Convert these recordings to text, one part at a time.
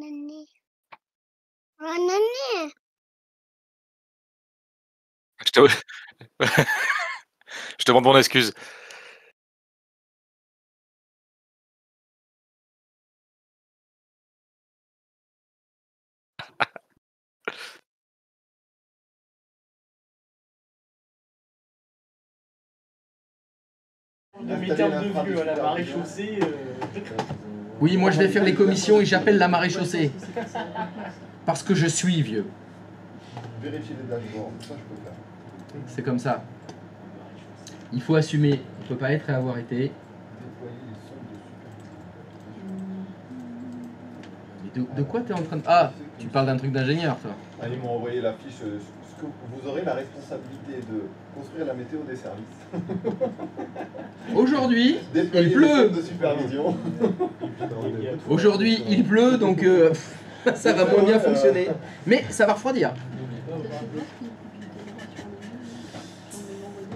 Nanani. Nanani. Je te... Je te demande mon excuse. Demi-terme de vue à la maréchaussée. Oui, moi je vais faire les commissions et j'appelle la maréchaussée. Parce que je suis vieux. Vérifier les dashboards, ça je peux faire. C'est comme ça. Il faut assumer. On ne peut pas être et avoir été. Déployer les sondes de supervision. Mais de quoi tu es en train de... Ah, tu parles d'un truc d'ingénieur, toi. Ah, ils m'ont envoyé la fiche. Ce que vous aurez la responsabilité de construire la météo des services. Aujourd'hui, Déployer il les pleut. sondes de supervision. Aujourd'hui, il pleut, donc ça va moins bien fonctionner. Mais ça va refroidir.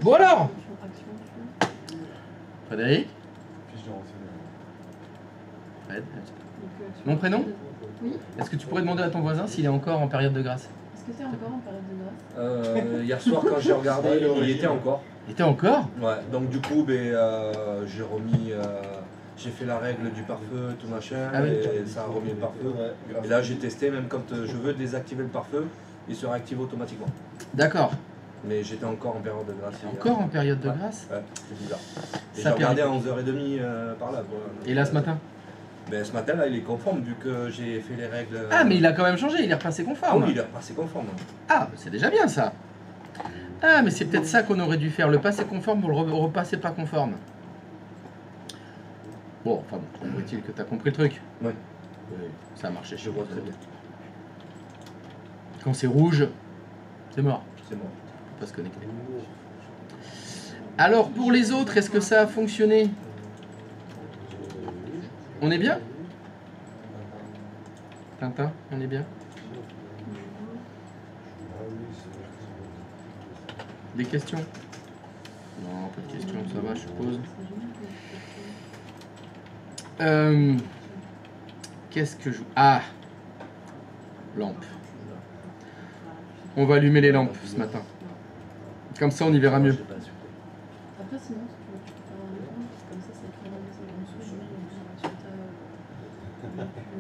Bon alors, Frédéric, Fiche de renseignement. Fred, mon prénom? Oui. Est-ce que tu pourrais demander à ton voisin s'il est encore en période de grâce? Est-ce que c'est encore en période de grâce? Hier soir quand j'ai regardé, il était encore. Il était encore? Ouais, donc du coup j'ai remis, j'ai fait la règle du pare-feu, tout machin, Ah oui. et ça a remis le pare-feu. Ouais, Et là j'ai testé, même quand je veux désactiver le pare-feu, il se réactive automatiquement. D'accord. Mais j'étais encore en période de grâce. hier. Encore en période de grâce? Ouais, c'est bizarre. Et Ça j'ai regardé à perd. 11h30 par là. Quoi. Et là ce matin? Ben, ce matin là il est conforme vu que j'ai fait les règles. Ah mais il a quand même changé, il est repassé Ah conforme. oui, il est repassé conforme. Ah, c'est déjà bien ça. Ah, mais c'est peut-être ça qu'on aurait dû faire, le passé conforme pour le repasser pas conforme. Bon, enfin bon, semble-t-il que tu as compris le truc. Oui. Ça a marché, Je vois très bien. Quand c'est rouge, c'est mort, C'est bon. on peut pas se connecter. Alors, pour les autres, est-ce que ça a fonctionné? On est bien? Tintin, on est bien? Des questions? Non, pas de questions, ça va, je suppose. Qu'est-ce que je... Ah! Lampe. On va allumer les lampes ce matin. Comme ça, on y verra mieux. Après, sinon, tu peux faire un écran, comme ça écrit dans les en dessous, je mets sur ta.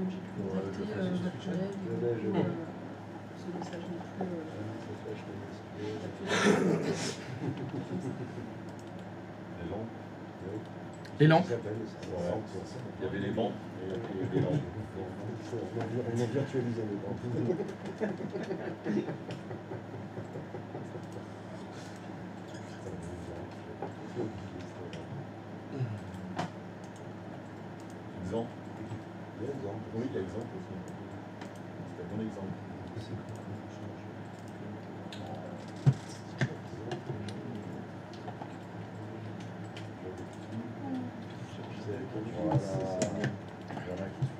J'ai pu contacter votre collègue, ce message n'est plus. Les lampes? Il y avait les bancs. Et les lampes. On a virtualisé les bancs. Exemple. Il y a exemple. Oui, il y a exemple aussi. C'est un bon exemple. Voilà. Voilà qui suit.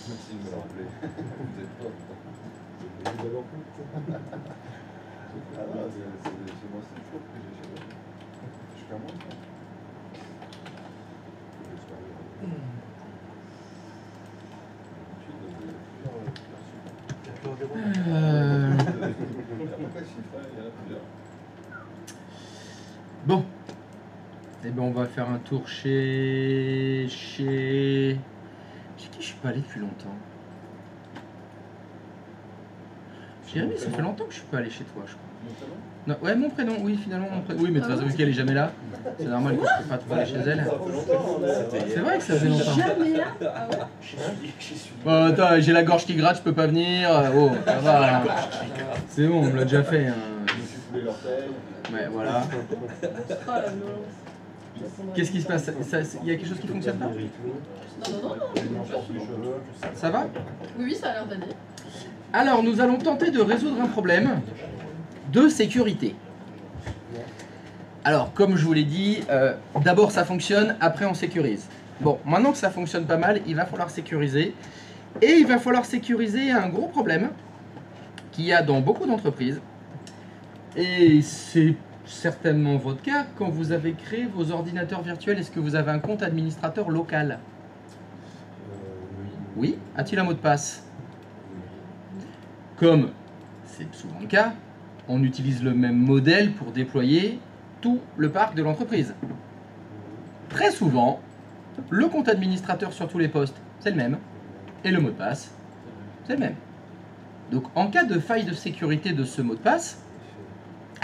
Merci de me le rappeler. Vous êtes top. Ah là, c'est moi, c'est toujours que j'ai chez moi. Jusqu'à moi, ça. Bon. Eh ben, on va faire un tour chez qui je suis pas allé depuis longtemps. Jérémy, ça fait longtemps que je suis pas allé chez toi, je crois. Non, ouais, mon prénom, oui, finalement, mon prénom. Oui, mais de toute façon, vu qu'elle est jamais là, c'est normal que je peux pas trop aller chez elle. C'est vrai que ça faisait longtemps. Jamais là? Ah ouais? Oh, attends, j'ai la gorge qui gratte, je peux pas venir. Oh, ça va. C'est bon, on me l'a déjà fait. Hein. Ouais, voilà. Oh la violence. Qu'est-ce qui se passe? Il y a quelque chose qui fonctionne pas? Non. Ça va? Oui, ça a l'air d'aller. Alors, nous allons tenter de résoudre un problème de sécurité. Alors, comme je vous l'ai dit, d'abord ça fonctionne, après on sécurise. Bon, maintenant que ça fonctionne pas mal, il va falloir sécuriser. Et il va falloir sécuriser un gros problème qu'il y a dans beaucoup d'entreprises. Et c'est certainement votre cas quand vous avez créé vos ordinateurs virtuels. Est-ce que vous avez un compte administrateur local? Oui. A-t-il un mot de passe? Comme c'est souvent le cas, on utilise le même modèle pour déployer tout le parc de l'entreprise. Très souvent, le compte administrateur sur tous les postes, c'est le même. Et le mot de passe, c'est le même. Donc en cas de faille de sécurité de ce mot de passe,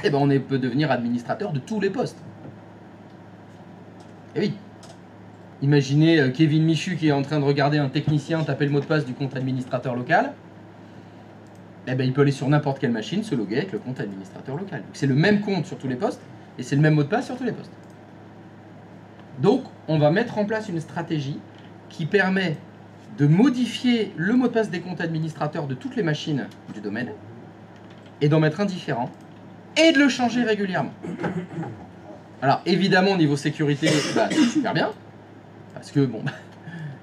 eh ben, on peut devenir administrateur de tous les postes. Et oui. Imaginez Kevin Michu qui est en train de regarder un technicien taper le mot de passe du compte administrateur local. Eh ben, il peut aller sur n'importe quelle machine, se loguer avec le compte administrateur local. C'est le même compte sur tous les postes et c'est le même mot de passe sur tous les postes. Donc, on va mettre en place une stratégie qui permet de modifier le mot de passe des comptes administrateurs de toutes les machines du domaine et d'en mettre un différent et de le changer régulièrement. Alors, évidemment, au niveau sécurité, bah, c'est super bien parce que, bon,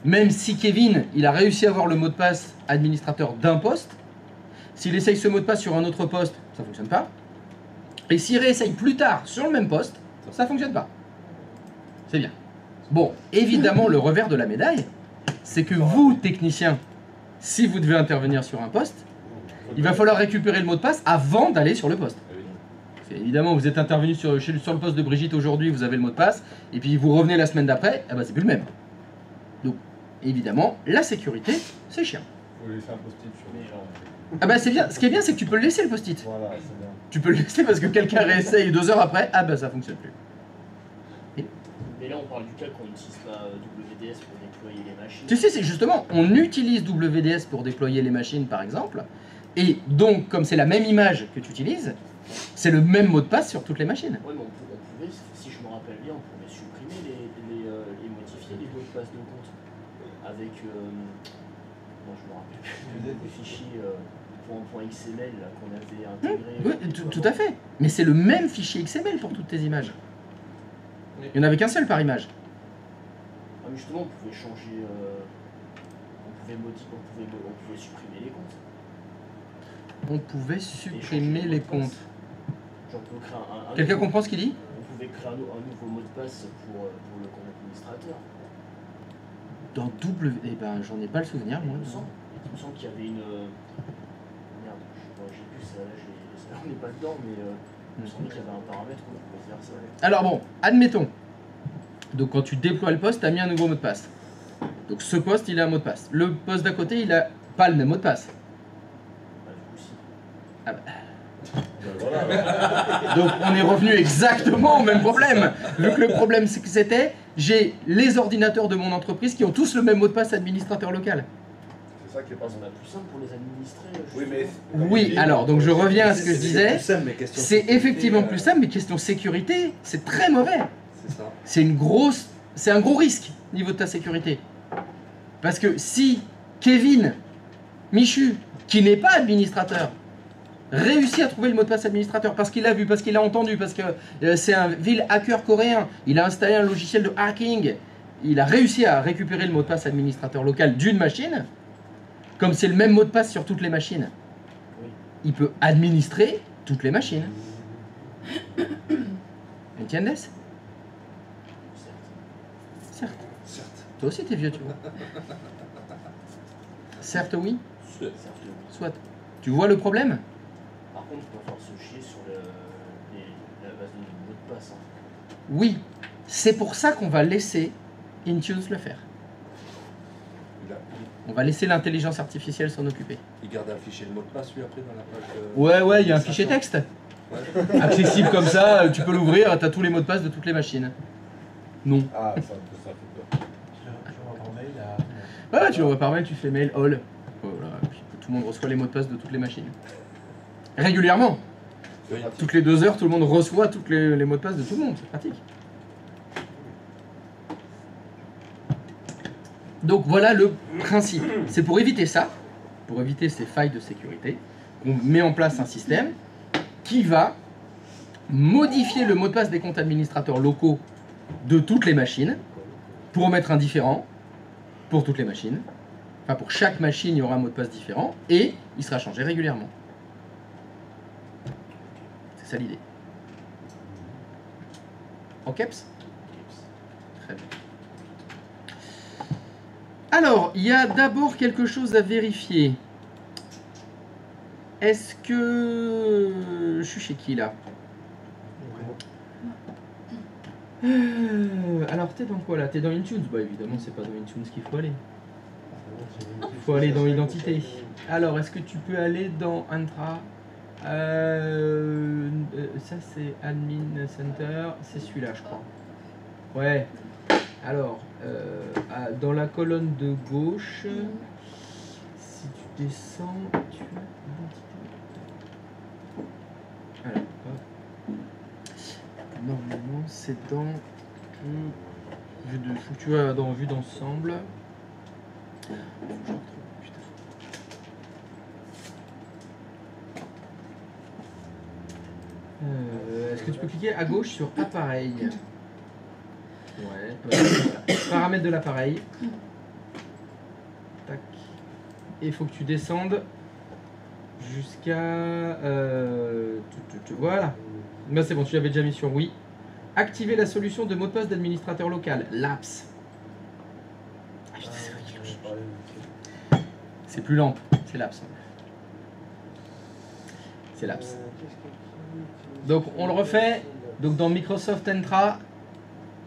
même si Kevin, il a réussi à avoir le mot de passe administrateur d'un poste, s'il essaye ce mot de passe sur un autre poste, ça ne fonctionne pas. Et s'il réessaye plus tard sur le même poste, ça ne fonctionne pas. C'est bien. Bon, évidemment, le revers de la médaille, c'est que vous, techniciens, si vous devez intervenir sur un poste, il va falloir récupérer le mot de passe avant d'aller sur le poste. Évidemment, vous êtes intervenu sur le poste de Brigitte aujourd'hui, vous avez le mot de passe, et puis vous revenez la semaine d'après, eh ben, c'est plus le même. Donc, évidemment, la sécurité, c'est chiant. Vous laissez un post-it sur les gens. Ah bah c'est bien, ce qui est bien, c'est que tu peux le laisser le post-it. Voilà, c'est bien. Tu peux le laisser parce que quelqu'un réessaye 2 heures après, ah bah ça fonctionne plus. Mais là, on parle du cas qu'on n'utilise pas WDS pour déployer les machines. Tu sais, c'est justement, on utilise WDS pour déployer les machines par exemple, et donc comme c'est la même image que tu utilises, c'est le même mot de passe sur toutes les machines. Oui, mais on pouvait, si je me rappelle bien, on pouvait supprimer et modifier les mots de passe de compte avec, bon, je me rappelle plus, des fichiers .xml là, qu'on avait intégrés. Oui, tout à fait. Mais c'est le même fichier XML pour toutes tes images. Il n'y en avait qu'un seul par image. Ah, mais justement, on pouvait changer, on pouvait modifier, on pouvait supprimer les comptes. On pouvait supprimer les comptes. Genre, on peut créer un Quelqu'un nouveau- comprend ce qu'il dit? On pouvait créer un nouveau mot de passe pour le compte administrateur. Dans W... Eh ben, j'en ai pas le souvenir, moi. Il me semble qu'il y avait une... Merde, j'ai plus ça, là, on n'est pas dedans, mais il me semble qu'il y avait un paramètre où on pouvait faire ça. Alors bon, admettons. Donc quand tu déploies le poste, tu as mis un nouveau mot de passe. Donc ce poste, il a un mot de passe. Le poste d'à côté, il a pas le même mot de passe. Bah, du coup, si. Ah bah. Donc on est revenu exactement au même problème. Vu que le problème c'est que c'était, j'ai les ordinateurs de mon entreprise qui ont tous le même mot de passe administrateur local. C'est ça qui est pas Ça va plus simple pour les administrer. Oui, mais. Oui, alors donc je reviens à ce que je C'est disais. plus simple, mais question C'est sécurité, effectivement plus simple, mais question sécurité, c'est très mauvais. C'est ça. C'est un gros risque au niveau de ta sécurité. Parce que si Kevin Michu, qui n'est pas administrateur, réussit à trouver le mot de passe administrateur parce qu'il l'a vu, parce qu'il l'a entendu, parce que c'est un vil hacker coréen, il a installé un logiciel de hacking, il a réussi à récupérer le mot de passe administrateur local d'une machine, comme c'est le même mot de passe sur toutes les machines, il peut administrer toutes les machines. ¿Entiendes? Certes. Certes. Toi aussi t'es vieux, tu vois. Certes oui, Certes, oui. soit. Tu vois le problème? Par contre, il va falloir se chier sur la base de mot de passe. Hein. Oui. C'est pour ça qu'on va laisser Intune le faire. On va laisser l'intelligence artificielle s'en occuper. Il garde un fichier de mot de passe lui après dans la page. Ouais, il y a un fichier texte. Ouais. Accessible comme ça, tu peux l'ouvrir, t'as tous les mots de passe de toutes les machines. Non. Ah, ça fait peur. Ouais, tu l'envoies par mail, tu fais mail all. Voilà, puis tout le monde reçoit les mots de passe de toutes les machines. Régulièrement. Oui. Toutes les 2 heures, tout le monde reçoit tous les mots de passe de tout le monde. C'est pratique. Donc voilà le principe. C'est pour éviter ça, pour éviter ces failles de sécurité, qu'on met en place un système qui va modifier le mot de passe des comptes administrateurs locaux de toutes les machines pour en mettre un différent pour toutes les machines. Enfin, pour chaque machine, il y aura un mot de passe différent et il sera changé régulièrement. C'est ça l'idée. En caps? Très bien. Alors, il y a d'abord quelque chose à vérifier. Est-ce que... Je suis chez qui là? Alors, t'es dans quoi là? T'es dans Intune? Bah évidemment, c'est pas dans Intune qu'il faut aller. Il faut aller dans Identité. Alors, est-ce que tu peux aller dans Intra? Ça c'est Admin Center, c'est celui-là je crois. Ouais. Alors, dans la colonne de gauche, si tu descends, tu as identité. Alors, hop. Normalement c'est dans vue de, faut que tu vas dans vue d'ensemble. Faut que je retrouve, putain. Est-ce que tu peux cliquer à gauche sur appareil? Ouais, voilà. Paramètres de l'appareil. Tac. Et il faut que tu descendes jusqu'à... voilà. Là c'est bon, tu l'avais déjà mis sur oui. Activer la solution de mot de passe d'administrateur local, LAPS. Ah putain, c'est vrai qu'il le change. C'est plus lent, c'est LAPS. C'est LAPS. Donc on le refait. Donc dans Microsoft Entra,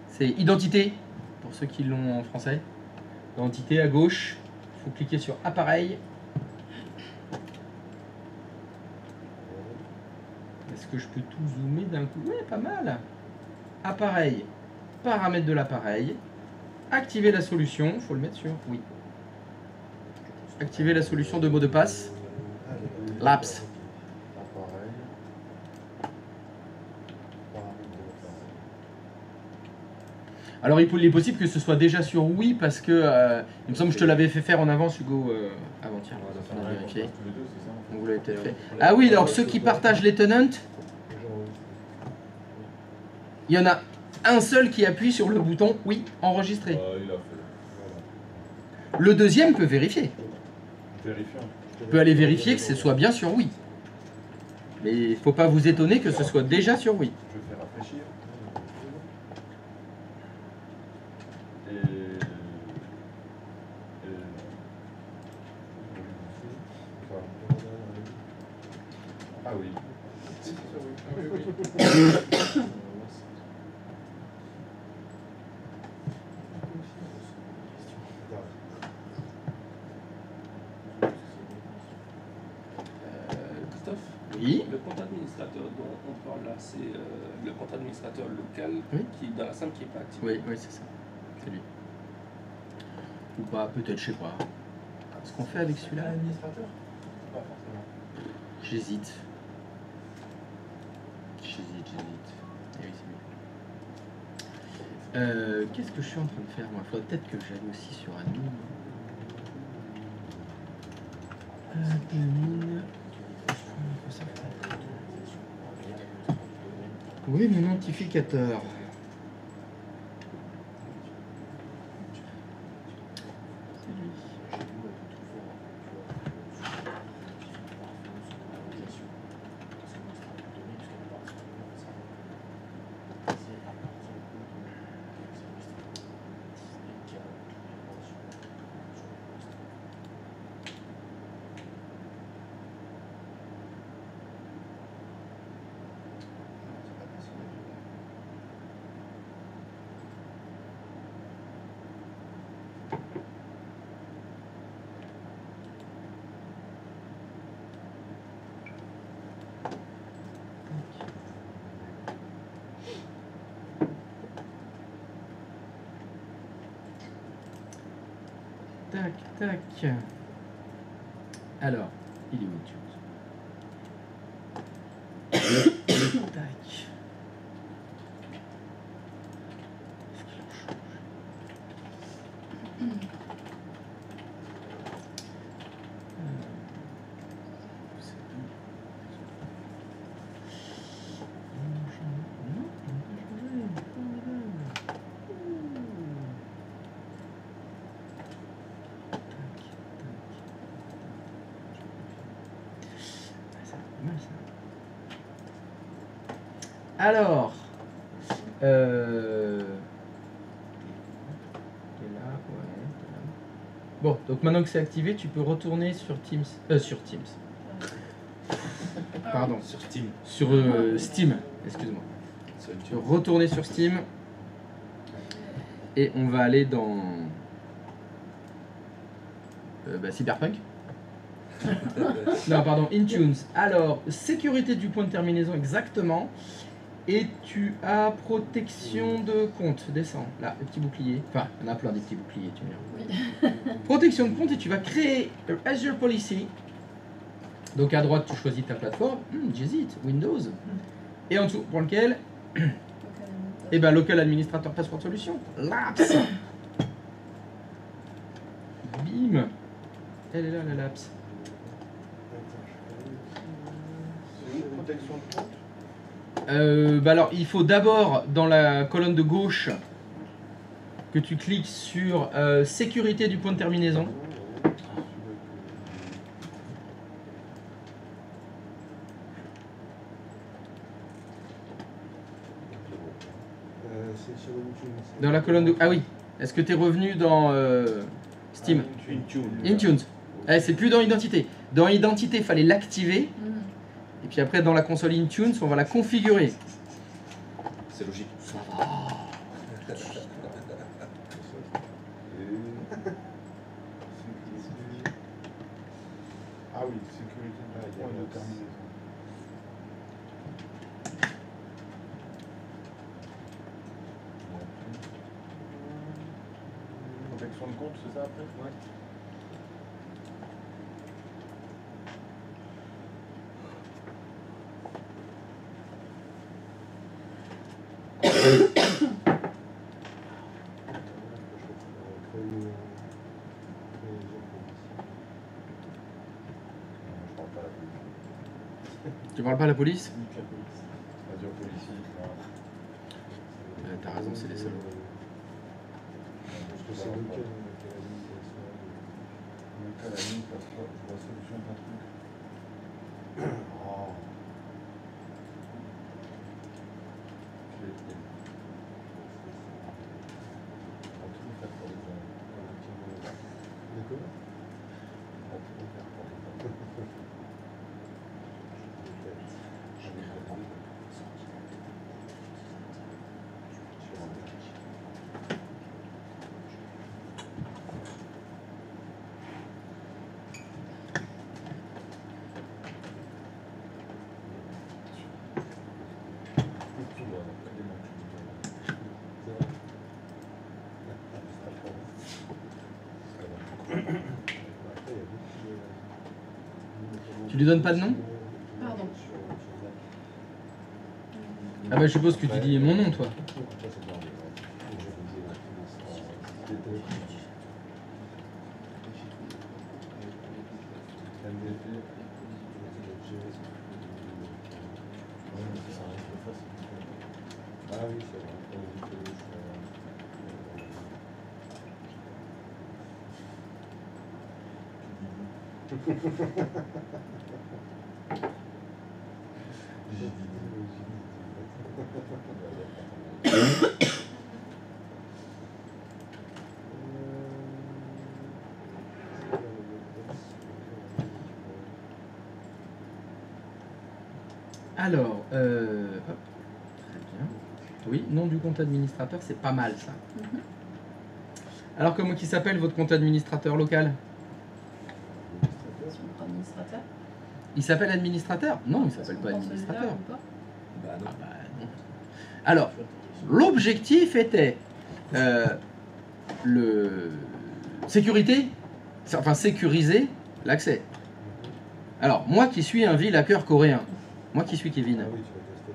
c'est identité, pour ceux qui l'ont en français. Identité à gauche, il faut cliquer sur appareil. Est-ce que je peux tout zoomer d'un coup? Ouais, pas mal. Appareil, paramètres de l'appareil. Activer la solution, il faut le mettre sur oui. Activer la solution de mot de passe. LAPS. Alors il est possible que ce soit déjà sur oui parce que il me semble que je te l'avais fait faire en avance Hugo avant-hier. On a vérifié. Donc vous l'avez peut-être fait. Ah oui, alors ceux qui partagent les tenants, il y en a un seul qui appuie sur le bouton oui, enregistrer. Le deuxième peut vérifier. Peut aller vérifier que ce soit bien sur oui. Mais il ne faut pas vous étonner que ce soit déjà sur oui. Je vais faire rafraîchir. Ah oui. Christophe, Oui. le compte administrateur dont on parle là, c'est le compte administrateur local Oui. qui dans la SAM qui n'est pas activé. Oui, oui, c'est ça. C'est lui. Ou pas, peut-être, je sais pas. Ce qu'on fait avec celui-là, Administrateur? Pas forcément. j'hésite. Eh oui, c'est lui. Qu'est-ce que je suis en train de faire moi? Faudrait peut-être que j'aille aussi sur admin. Admin. Oui, mon notificateur. C'est lui. Tac, tac. Alors, il est où le tunes? Tac. Est-ce qu'il en change? C'est tout. Non, il n'a pas changé. Alors. T'es là, ouais. Bon, donc maintenant que c'est activé, tu peux retourner sur Teams. Sur Teams. Pardon. Sur Steam. Sur Steam, excuse-moi. Sur Tu YouTube. peux retourner sur Steam. Et on va aller dans. Cyberpunk. Non, pardon, Intunes. Alors, sécurité du point de terminaison, exactement. Et tu as protection de compte. Descends, là, le petit bouclier. Enfin, il y en a plein des petits boucliers, tu me diras. Protection de compte et tu vas créer Azure Policy. Donc à droite, tu choisis ta plateforme. J'hésite, Windows. Et en dessous, pour lequel et ben Local Administrator Password Solution. Laps. Bim. Elle est là, la laps. C'est une protection de compte. Alors, il faut d'abord, dans la colonne de gauche, que tu cliques sur sécurité du point de terminaison. C'est sur Intune. Dans la colonne de... Ah oui. Est-ce que tu es revenu dans Steam Intunes. C'est plus dans Identité. Dans Identité, il fallait l'activer. Et puis après, dans la console Intunes, on va la configurer. C'est logique. Ça va. Ah oui, sécurité de point de terminaison. Protection de compte, c'est ça après? Ouais. Tu parles pas à la police? Azure Policy, T'as raison, c'est les seuls. Parce que c'est lequel Local admin, passeport, je vois solution d'un truc. Oh. On va tout faire pour les gens. D'accord. On va tout faire pour les gens. Tu lui donnes pas de nom? Pardon. Ah bah je suppose que tu dis mon nom, toi. Ah oui, c'est vrai. Alors, hop, très bien. Oui, nom du compte administrateur, c'est pas mal ça. Alors comment qui s'appelle votre compte administrateur local? Administrateur. Il s'appelle administrateur? Non, il s'appelle pas On pense administrateur. celui-là ou pas? Bah non. Ah bah, non. Alors, l'objectif était le sécurité, enfin sécuriser l'accès. Alors, moi qui suis un vil hacker coréen, moi qui suis Kevin, Ah oui, tu vas tester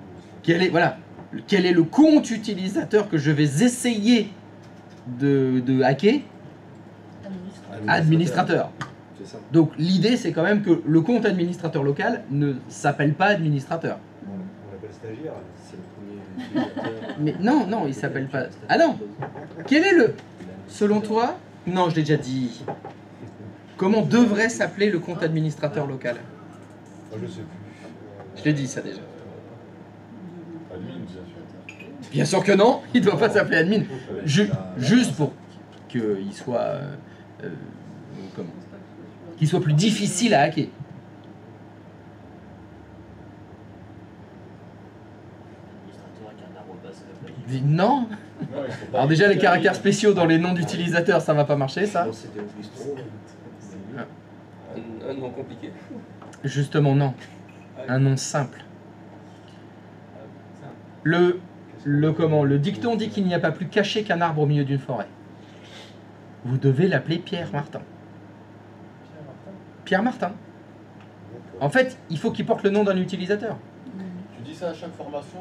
le quel est le compte utilisateur que je vais essayer de hacker? Administrateur. C'est ça. Donc l'idée c'est quand même que le compte administrateur local ne s'appelle pas administrateur. On l'appelle stagiaire. C'est le premier utilisateur. Mais non, non, il s'appelle pas. Ah non. Quel est le... Selon toi? Non, je l'ai déjà dit. Comment devrait s'appeler le compte administrateur local? Moi, je sais plus. Je l'ai dit ça déjà. Admin. Bien sûr que non, il ne doit pas s'appeler admin. Juste pour qu'il soit, comment, qu'il soit plus difficile à hacker. Administrateur avec un arrobas à la place. Non. Non, ils sont pas Alors déjà les habitués à caractères lire. spéciaux dans les noms d'utilisateurs, ça va pas marcher ça. Bon, c'était au bistrot. Un nom compliqué. Justement non. Un nom simple. Le dicton dit qu'il n'y a pas plus caché qu'un arbre au milieu d'une forêt. Vous devez l'appeler Pierre Martin. Pierre Martin. En fait, il faut qu'il porte le nom d'un utilisateur. Tu dis ça à chaque formation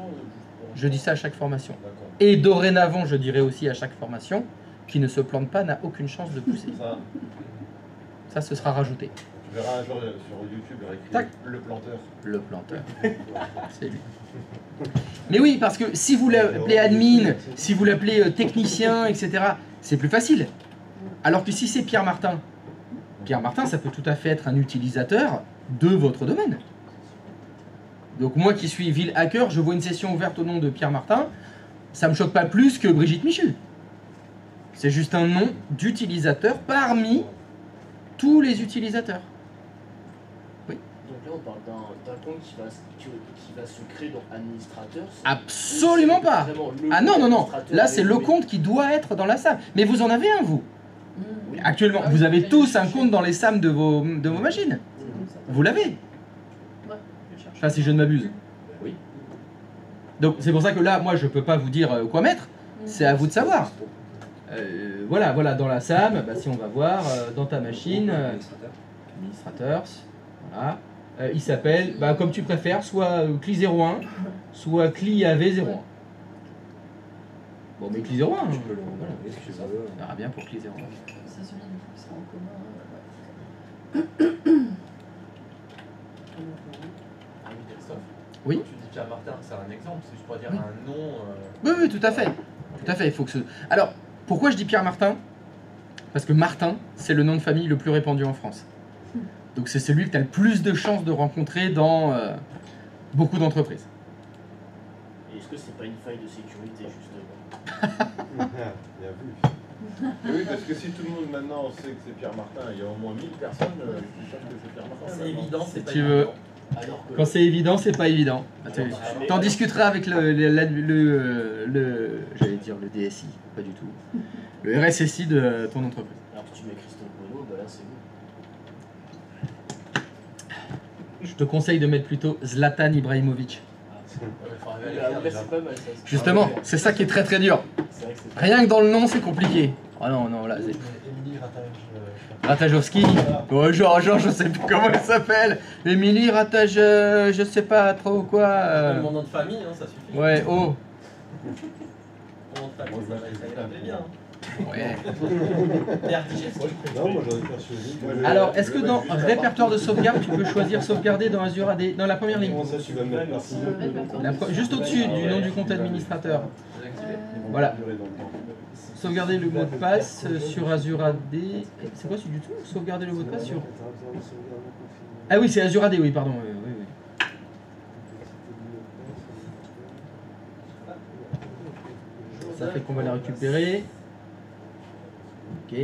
Je dis ça à chaque formation. D'accord. Et dorénavant, je dirais aussi à chaque formation, qui ne se plante pas n'a aucune chance de pousser. Ça, Ça, ce sera rajouté. tu verras un jour sur YouTube, il y aura écrit Tac. le planteur. Le planteur. C'est lui. Mais oui, parce que si vous l'appelez admin, si vous l'appelez technicien, etc., c'est plus facile. Alors que si c'est Pierre Martin, ça peut tout à fait être un utilisateur de votre domaine. Donc moi qui suis ville hacker, je vois une session ouverte au nom de Pierre Martin, ça me choque pas plus que Brigitte Michu. C'est juste un nom d'utilisateur parmi tous les utilisateurs. Donc là, on parle d'un compte qui va se créer dans administrateur. Absolument pas. Ah non, non, non. Là, c'est le compte qui doit être dans la SAM. Mais vous en avez un, vous. Oui. Actuellement, vous avez tous un compte dans les SAM de vos machines. C'est comme ça. Vous l'avez. Ouais, je cherche. Enfin, si je ne m'abuse. Oui. Donc, c'est pour ça que là, moi, je peux pas vous dire quoi mettre. C'est à vous de savoir. Voilà, dans la SAM, bah, si on va voir, dans ta machine, administrateur, voilà. Il s'appelle, bah, comme tu préfères, soit CLI 01, soit CLI AV01. Bon, mais CLI 01, voilà. Ça ira bien pour CLI 01. C'est celui du coup qui sera en commun. Ah oui, Christophe. Oui. Quand tu dis Pierre Martin, c'est un exemple, c'est juste pour dire un nom. Oui, oui, tout à fait. Tout à fait, il faut que ce... Alors, pourquoi je dis Pierre Martin? Parce que Martin, c'est le nom de famille le plus répandu en France. Donc c'est celui que tu as le plus de chances de rencontrer dans beaucoup d'entreprises. Et est-ce que c'est pas une faille de sécurité, justement? Bien vu. Et oui, parce que si tout le monde maintenant sait que c'est Pierre Martin, il y a au moins 1000 personnes qui savent que c'est Pierre Martin. C'est évident, c'est pas Tu veux... évident. Alors que Quand c'est évident, c'est pas évident. T'en discuteras avec j'allais dire le DSI, pas du tout. Le RSSI de ton entreprise. alors que tu mets Christophe Monod, bah là c'est bon. Je te conseille de mettre plutôt Zlatan Ibrahimovic. Ouais, mais faut arriver à Ah, l'écrire, ouais, déjà. c'est pas mal ça. Justement, c'est ça qui est très très dur. C'est vrai que c'est Rien que dans le nom, c'est compliqué. Ah non, non, là, c'est... Émilie Ratage. Ratajowski. Ouais, genre, je sais plus comment elle s'appelle. Émilie Ratage, je sais pas trop quoi. Mon nom de famille, hein, ça suffit. Ouais, oh. Mon nom de famille, ça irait bien. Ouais. Pierre Digestif. Non, moi j'aurais persuadé. Alors, est-ce que dans répertoire de sauvegarde, tu peux choisir sauvegarder dans Azure AD, dans la première ligne? Comment ça, tu vas me mettre partie Juste au-dessus du nom du compte administrateur. Voilà. Sauvegarder le mot de passe sur Azure AD. C'est quoi celui du tout? Sauvegarder le mot de passe sur... Ah oui, c'est Azure AD, oui, pardon. Oui, oui. Ça fait qu'on va les récupérer. Ok.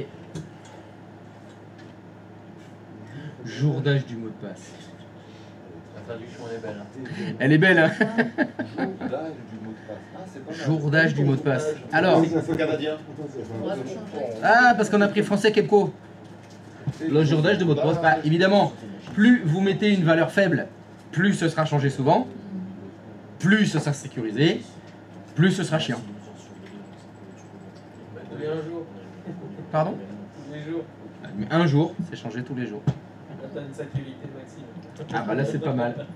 Jour d'âge du mot de passe. La traduction elle est belle. Hein. Elle est belle, hein? Jour d'âge du mot de passe. Ah, c'est pas mal. Jour d'âge du mot de passe. Alors, C'est un canadien. On va le changer. ah, parce qu'on a pris français Kepco. Le jour d'âge de mot de passe. Bah, évidemment, plus vous mettez une valeur faible, plus ce sera changé souvent, plus ce sera sécurisé, plus ce sera chiant. Tous les un jour. Pardon? Tous les jours. Mais un jour, c'est changé tous les jours. T'as une sécurité de Maxime. Ah bah là c'est pas mal.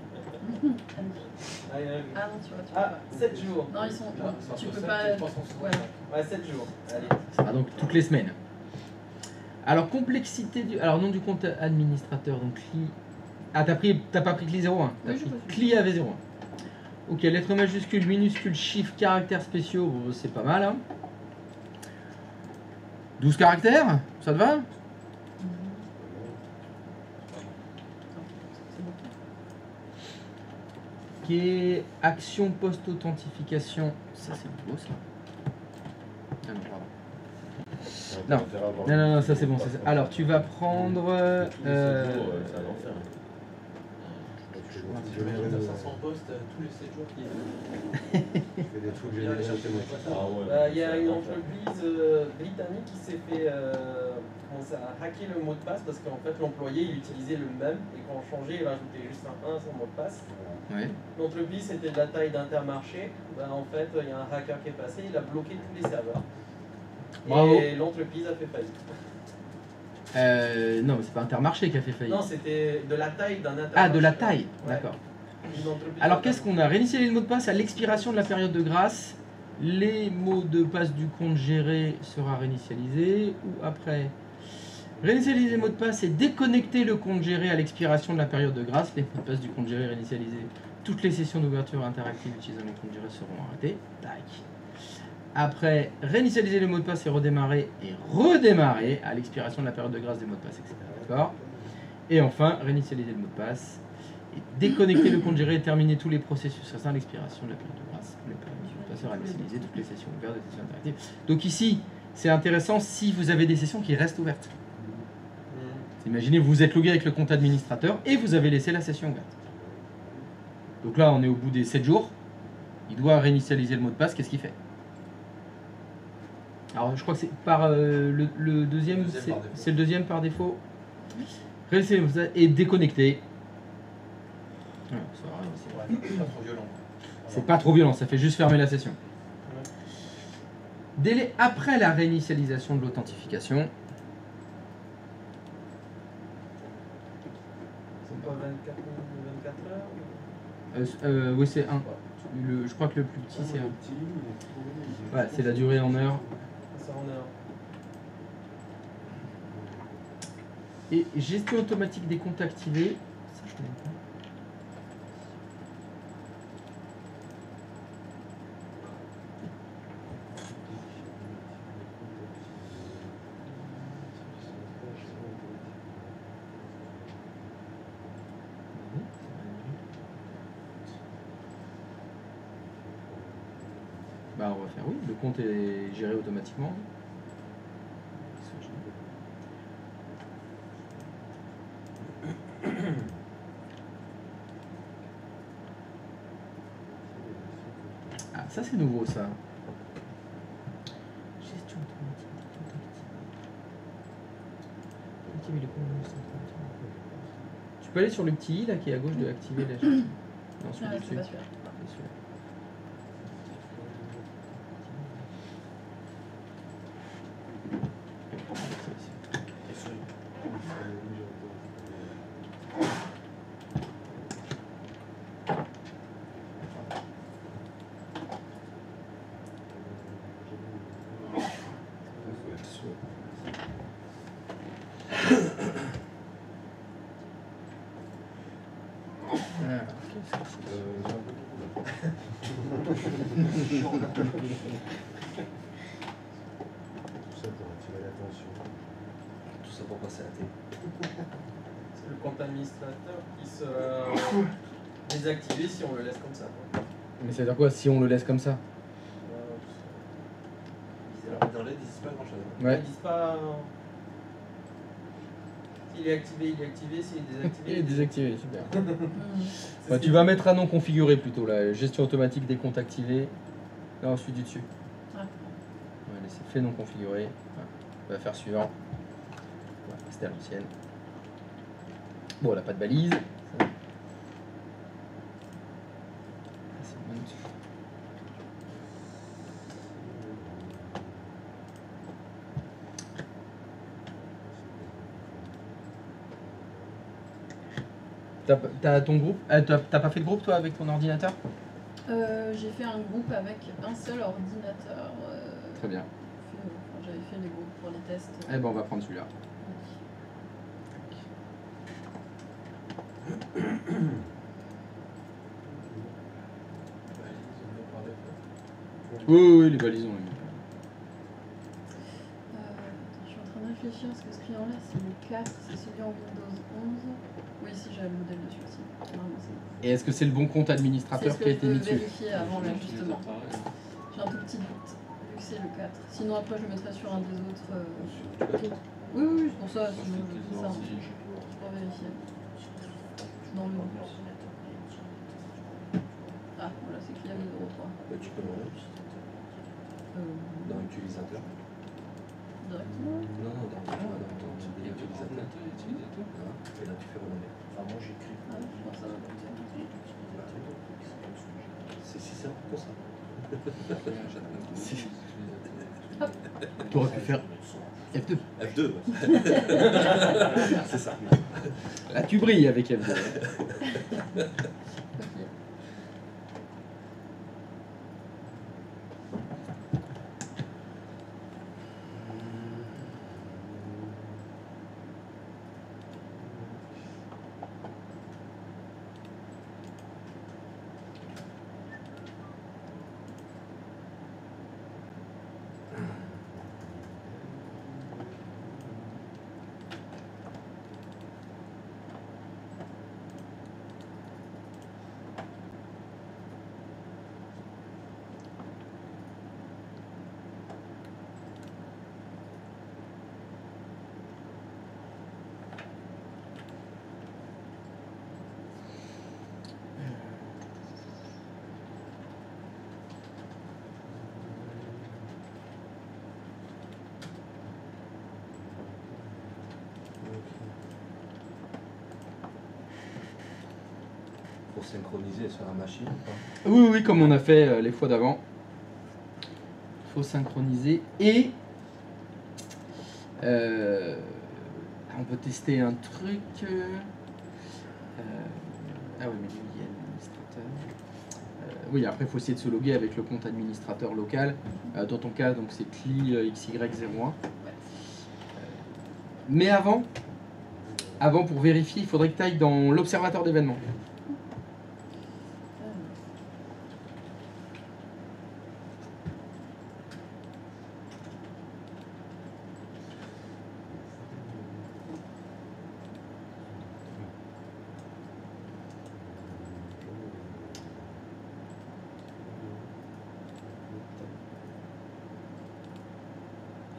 Allez, un jour. Ah non, tu vois, tu peux Ah, pas. 7 jours. Non, ils sont. Tu peux 360, pas. 360. Ouais. Ouais, 7 jours. Allez. Ça sera donc toutes les semaines. Alors complexité du... Alors nom du compte administrateur, donc CLI... Ah t'as pas pris CLI 01, t'as Oui, pris j'ai CLI AV01. Ok, lettres majuscules, minuscules, chiffres, caractères spéciaux, bon, c'est pas mal. Hein. 12 caractères, ça te va? C'est bon. Ok, action post-authentification, ça c'est beau ça. Ah non, pardon. Non. Non, ça c'est bon. Alors tu vas prendre. C'est un enfer. Je vais faire 500 postes tous les 7 jours qui Je fais des trucs, j'ai déjà cherché moi. Ah ouais. Il y a une entreprise britannique qui s'est fait commencer à hacker le mot de passe parce qu'en fait l'employé il utilisait le même et quand on changeait il rajoutait juste un 1 à son mot de passe. Ouais. L'entreprise c'était de la taille d'Intermarché. En fait il y a un hacker qui est passé, il a bloqué tous les serveurs. Bravo. Et l'entreprise a fait faillite. Non, mais c'est pas Intermarché qui a fait faillite. Non, c'était de la taille d'un Intermarché. Ah, de la taille, Ouais. d'accord. Une entreprise Alors qu'est-ce qu'on a? Réinitialiser le mot de passe à l'expiration de la période de grâce. Les mots de passe du compte géré sera réinitialisé ou après. Réinitialiser le mot de passe et déconnecter le compte géré à l'expiration de la période de grâce. Les mots de passe du compte géré réinitialisés. Toutes les sessions d'ouverture interactive utilisant le compte géré seront arrêtées. Tac. Après, réinitialiser le mot de passe et redémarrer à l'expiration de la période de grâce des mots de passe, etc. D'accord. Et enfin, réinitialiser le mot de passe et déconnecter le compte géré et terminer tous les processus restant à l'expiration de la période de grâce. Le mot de passe sera réinitialisé toutes les sessions ouvertes des sessions interactives. Donc ici, c'est intéressant si vous avez des sessions qui restent ouvertes. Imaginez, vous êtes logué avec le compte administrateur et vous avez laissé la session ouverte. Donc là, on est au bout des 7 jours. Il doit réinitialiser le mot de passe. Qu'est-ce qu'il fait? Alors, je crois que c'est par le deuxième, c'est le deuxième par défaut. Réinitialiser et déconnecter. Voilà, C'est pas trop violent. c'est pas trop violent, ça fait juste fermer la session. Délai après la réinitialisation de l'authentification. C'est pas 24 heures Oui, c'est 1. Je crois que le plus petit, c'est 1. Ouais, c'est la durée en heure. Ça en heure. Et gestion automatique des comptes activés. Ça, je connais pas. Bah, on va faire oui, le compte est géré automatiquement. Ah, ça c'est nouveau ça. Gestion automatique des comptes activés. Activer les comptes centrales. Tu peux aller sur le petit i là qui est à gauche de activer la gestion. Non, celui Ah, dessus. c'est pas celui-là. C'est celui-là. Tout ça pour attirer l'attention. Tout ça pour passer à la télé. C'est le compte administrateur qui sera désactivé si on le laisse comme ça. Mais ça veut dire quoi si on le laisse comme ça? Dans l'aide, ils disent pas grand chose. Ouais. Ils disent pas. S'il est activé, il est activé. S'il est désactivé, Il est désactivé, super. C'est Bah, ce tu vas mettre un nom configuré plutôt là, gestion automatique des comptes activés. Là, celui du dessus. Ah. On va laisser fait non configuré. Voilà. On va faire suivant. Voilà, c'était à l'ancienne. Bon, elle n'a pas de balise. Ça. C'est bon. T'as ton groupe t'as pas fait de groupe toi avec ton ordinateur? J'ai fait un groupe avec un seul ordinateur. Très bien. J'avais fait les groupes pour les tests. Eh ben on va prendre celui-là. Oui, les balisons. Je suis en train de réfléchir parce que ce client-là, c'est le 4, c'est celui en Windows 11. Oui, si j'ai le modèle dessus aussi. Normalement, c'est bon. Et est-ce que c'est le bon compte C'est administrateur ce qui a que je été veux mis dessus? vérifier avant même, Tous les justement. appareils. J'ai un tout petit doute, vu que c'est le 4. Sinon, après, je le mettrai sur un des autres. Oui, oui, c'est pour ça, Moi, sinon je je fais dis ça. aussi. Je vais vérifier. Dans le doute. Ah, voilà, c'est client 03. Bah, tu peux l'enlever dans l'utilisateur. Directement. Non, non, dans l'utilisateur. Utilisateur. Voilà. Et là, tu fais renommer. Enfin, moi j'écris. Ah, je pense que ça va pas être ça. C'est si simple que ça. Tu aurais pu faire F2. F2. C'est ça. Là, tu brilles avec F2. Ok. Pour synchroniser sur la machine ou pas? Oui, oui, comme on a fait les fois d'avant. Il faut synchroniser et on peut tester un truc. Ah oui, mais lui, il y a l'administrateur. Oui, après, il faut essayer de se loguer avec le compte administrateur local. Dans ton cas, donc c'est CLI XY01. Mais avant, pour vérifier, il faudrait que tu ailles dans l'observateur d'événements.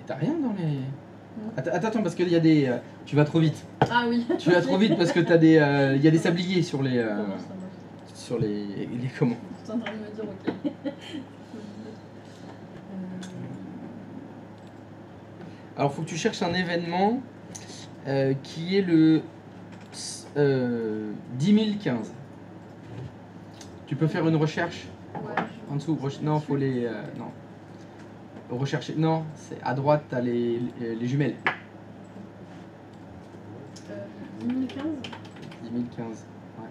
T'as rien dans les... Attends, parce qu'il y a des... tu vas trop vite. Ah oui. Tu vas trop vite parce que t'as des... il y a des sabliers sur les... Comment ça marche? sur les comment? Tu es en train de me dire ok. Alors, faut que tu cherches un événement qui est le 10015. Tu peux faire une recherche Ouais. en dessous. Non, faut les... non. Rechercher. Non, c'est à droite, t'as les jumelles. 2015. 10015. Ouais.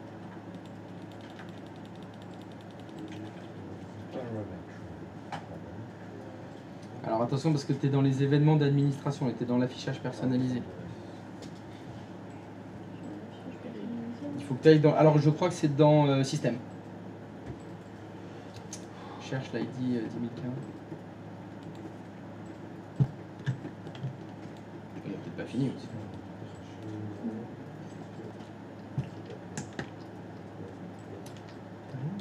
Alors attention parce que tu es dans les événements d'administration et tu es dans l'affichage personnalisé. Il faut que tu ailles dans... Alors je crois que c'est dans système. Cherche l'ID 10015. Il n'a peut-être pas fini aussi.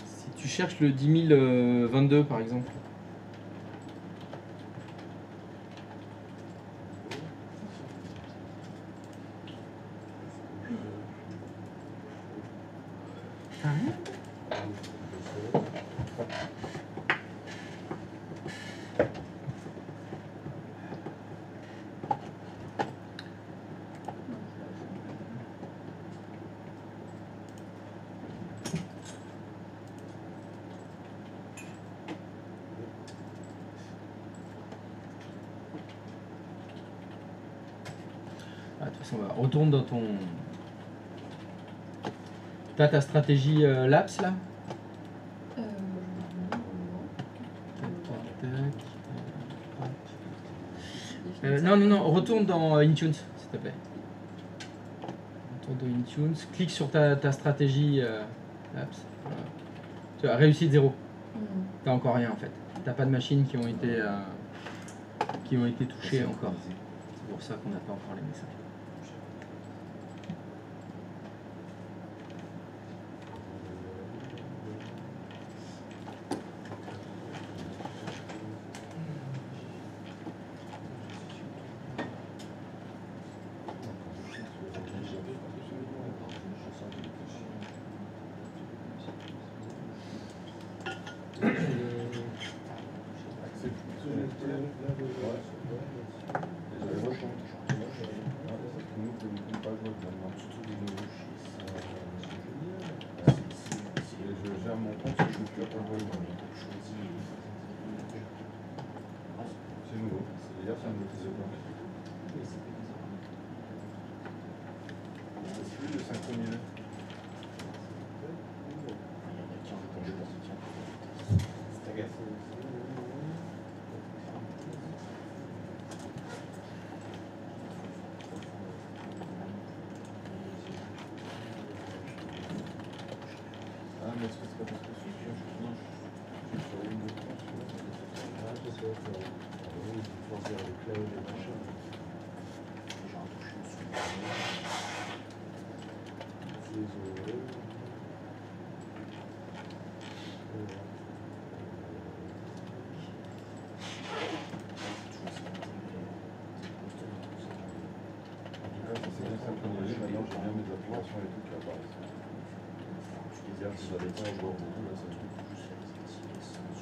Si tu cherches le 10022 par exemple. T'as rien ? Ah, de toute façon, bah, retourne dans ton... T'as ta stratégie Laps là ? Non, retourne dans Intune, s'il te plaît. Retourne dans Intune, clique sur ta stratégie Laps. Voilà. Tu as réussi 0. T'as encore rien en fait. T'as pas de machines qui ont été touchées encore. pour ça qu'on n'a pas encore les messages. Je gère mon compte, je suis plus à pas jouer. C'est nouveau. Hier, ça me faisait pas. C'est plus de synchroniser. C'est agacé. Ah, mais est-ce que c'est pas parce que je suis sur Windows 30, c'est bien synchronisé, maintenant je viens mes applications et tout qui apparaissent. Hier, je n'avais pas encore beaucoup, là, ça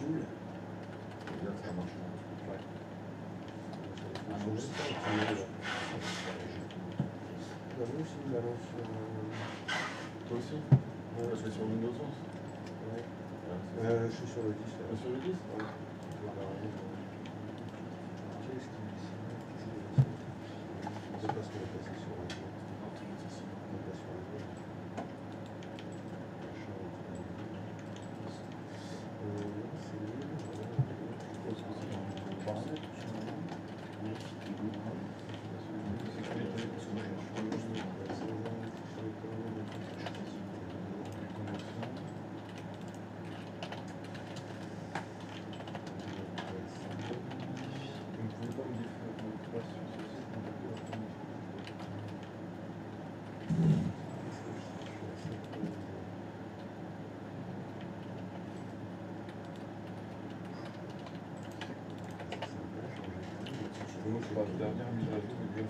Hier, ça marche. Ouais. Toi aussi? Parce que sur Windows 11? Ouais. Je suis sur le 10. Sur le 10? Ouais. C'est parce qu'on est passé sur le 10. On passe sur le 10. Moi, je suis la dernière mise à jour de DLC.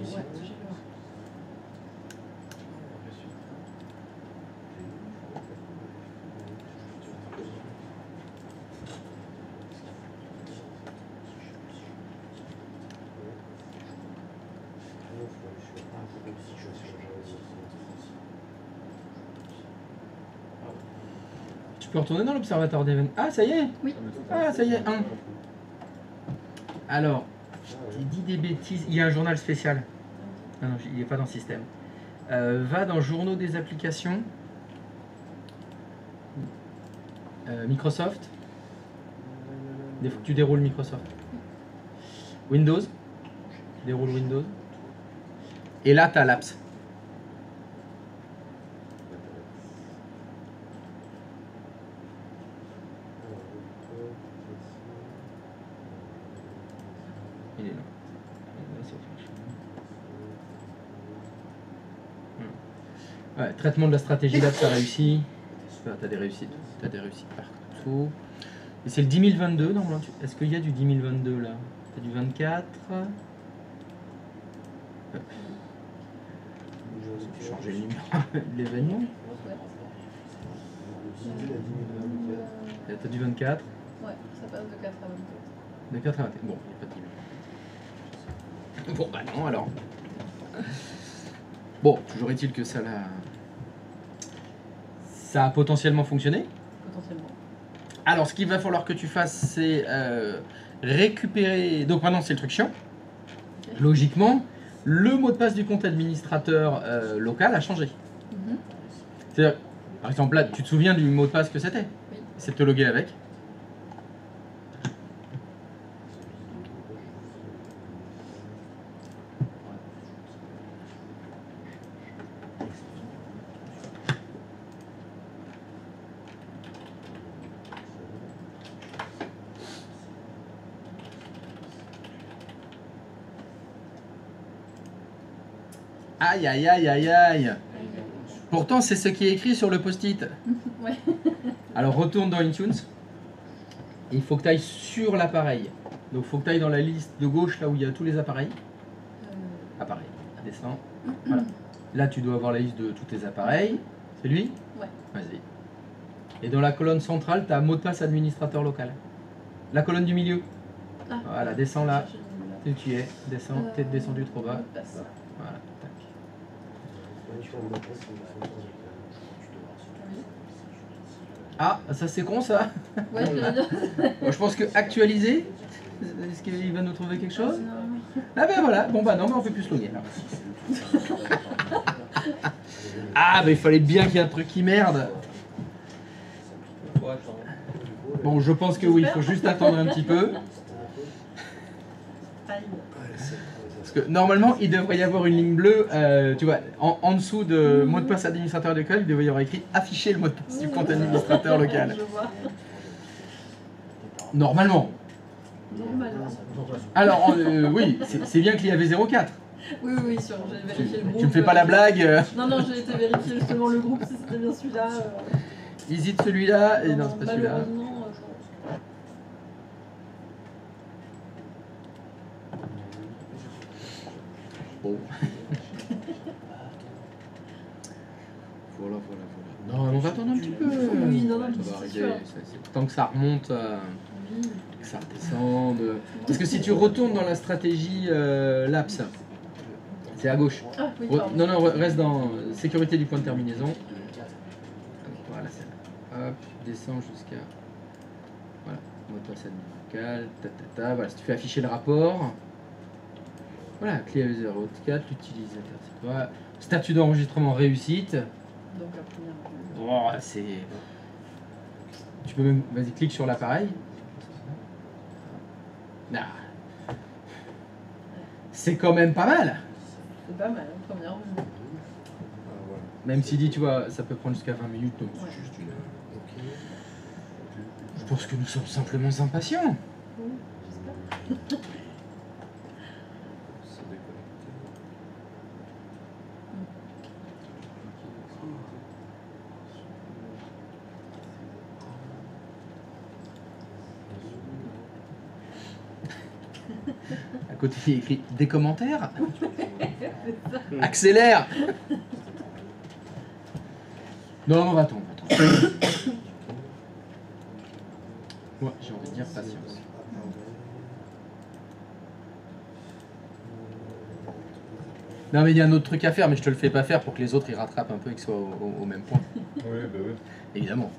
Ouais, j'ai peur. Tu peux retourner dans l'observatoire d'événements. Ah, ça y est. Oui. Ah, ça y est, 1. Alors, j'ai dit des bêtises. Il y a un journal spécial. Ah non, il n'est pas dans le système. Va dans Journaux des applications. Microsoft. Tu déroules Microsoft. Windows. Tu déroules Windows. Et là, tu as l'apps. Il est là. Ouais, traitement de la stratégie là, ça réussit. Super, t'as des réussites. T'as des réussites partout. Et c'est le 10 022 normalement. Est-ce qu'il y a du 10 022 là? T'as du 24. Hop. J'ai changé le numéro de l'événement. T'as du 24. Ouais, ça passe de 4 à 24. De 4 à 21. Bon, il n'y a pas de 10 000. Bon, bah non alors. Bon, toujours est-il que ça l'a. Ça a potentiellement fonctionné. Potentiellement. Alors, ce qu'il va falloir que tu fasses, c'est récupérer. Donc, maintenant, c'est le truc chiant. Ok. Logiquement, le mot de passe du compte administrateur local a changé. Mhm. C'est-à-dire, par exemple, là, tu te souviens du mot de passe que c'était? Oui. C'est de te loguer avec. Aïe, aïe, aïe, aïe, aïe. Pourtant, c'est ce qui est écrit sur le post-it. Ouais. Alors, retourne dans Intune. Et il faut que tu ailles sur l'appareil. Donc, il faut que tu ailles dans la liste de gauche, là où il y a tous les appareils. Appareil. Descends. Voilà. Là, tu dois avoir la liste de tous tes appareils. C'est lui? Ouais. Vas-y. Et dans la colonne centrale, tu as mot de passe administrateur local. La colonne du milieu. Ah. Voilà, descends là. Chercher le numéro. Où tu y es. Descends. T'es descendu trop bas. Mot de passe. Voilà. Tac. Ah, ça c'est con ça. Ouais, je veux dire. Moi, je pense que actualiser, est-ce qu'il va nous trouver quelque chose? Non. Ah ben voilà, bon bah non, mais on peut plus se loguer alors. Ah bah il fallait bien qu'il y ait un truc qui merde. Faut attendre. Bon, je pense que oui, il faut juste attendre un petit peu. Aïe. Parce que normalement, il devrait y avoir une ligne bleue, tu vois, en dessous de mot de passe administrateur local, il devrait y avoir écrit afficher le mot de passe du compte administrateur local. Je vois. Normalement. Normalement. Alors, oui, c'est bien qu'il y avait 04. Oui, oui, sûr. J'ai vérifié le groupe. Tu me fais pas la blague. Non, non, j'ai été vérifier justement le groupe si c'était bien celui-là. Hésite celui-là, et non, c'est pas celui-là. Malheureusement, Bon. Voilà. Non, on va attendre un petit peu. Oui, non, non, Ça va c'est arriver. sûr. Tant que ça remonte, oui. que ça redescende. Parce que si tu retournes dans la stratégie Laps, c'est à gauche. Ah, oui, pardon. Non, reste dans sécurité du point de terminaison. Voilà, c'est là. Hop, descends jusqu'à. Voilà, mot de passe admin local. Voilà, si tu fais afficher le rapport. Voilà, clé 04, l'utilisateur, c'est toi. Statut d'enregistrement réussite. Donc la première. Oh, c'est. Tu peux même. Vas-y, clique sur l'appareil. Ah. C'est quand même pas mal. C'est pas mal, hein, première vue. Même si dit, tu vois, ça peut prendre jusqu'à 20 minutes, donc Ouais. c'est juste une. Je pense que nous sommes simplement impatients. Oui, j'espère. C'est déconnecté. À côté, il y a écrit des commentaires. Accélère. Non, on va attendre. Moi, j'ai envie de dire patience. Non, mais il y a un autre truc à faire, mais je te le fais pas faire pour que les autres ils rattrapent un peu et qu'ils soient au même point. Oui, bah oui. Évidemment.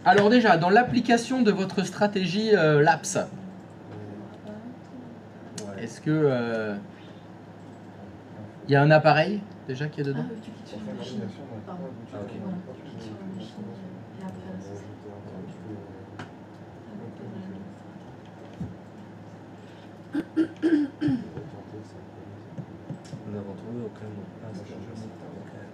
Alors déjà, dans l'application de votre stratégie Laps, est-ce que il y a un appareil déjà qui est dedans? Ah, tu cliques sur la machine. Pardon. Ah, ok. Voilà, tu cliques sur la machine et après, c'est ça. Nous n'avons trouvé aucun mot de passe d'administrateur local.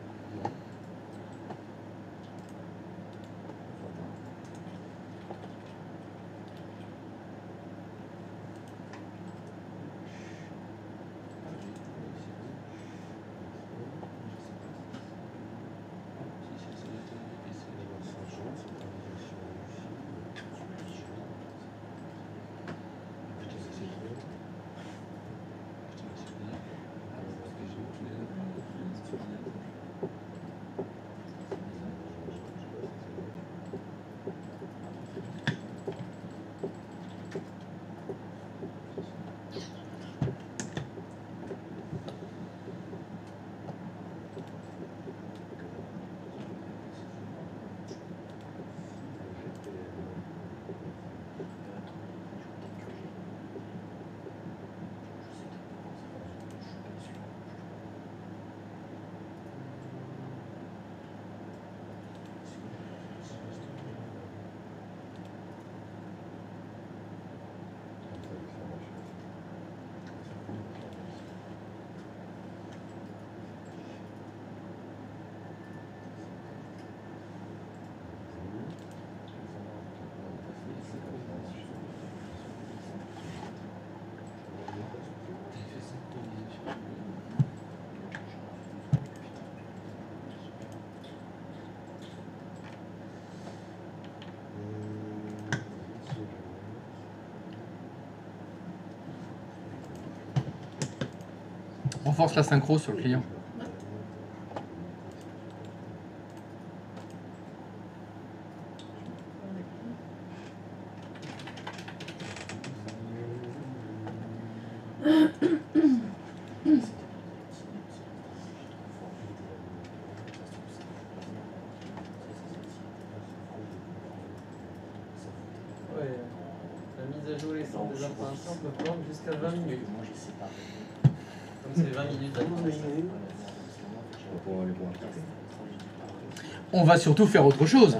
Renforce la synchro sur le client. Ouais, la mise à jour récente des informations peut prendre jusqu'à 20 minutes. Moi j'ai séparé. Comme c'est 20 minutes d'administration. Pour aller voir. On va surtout faire autre chose.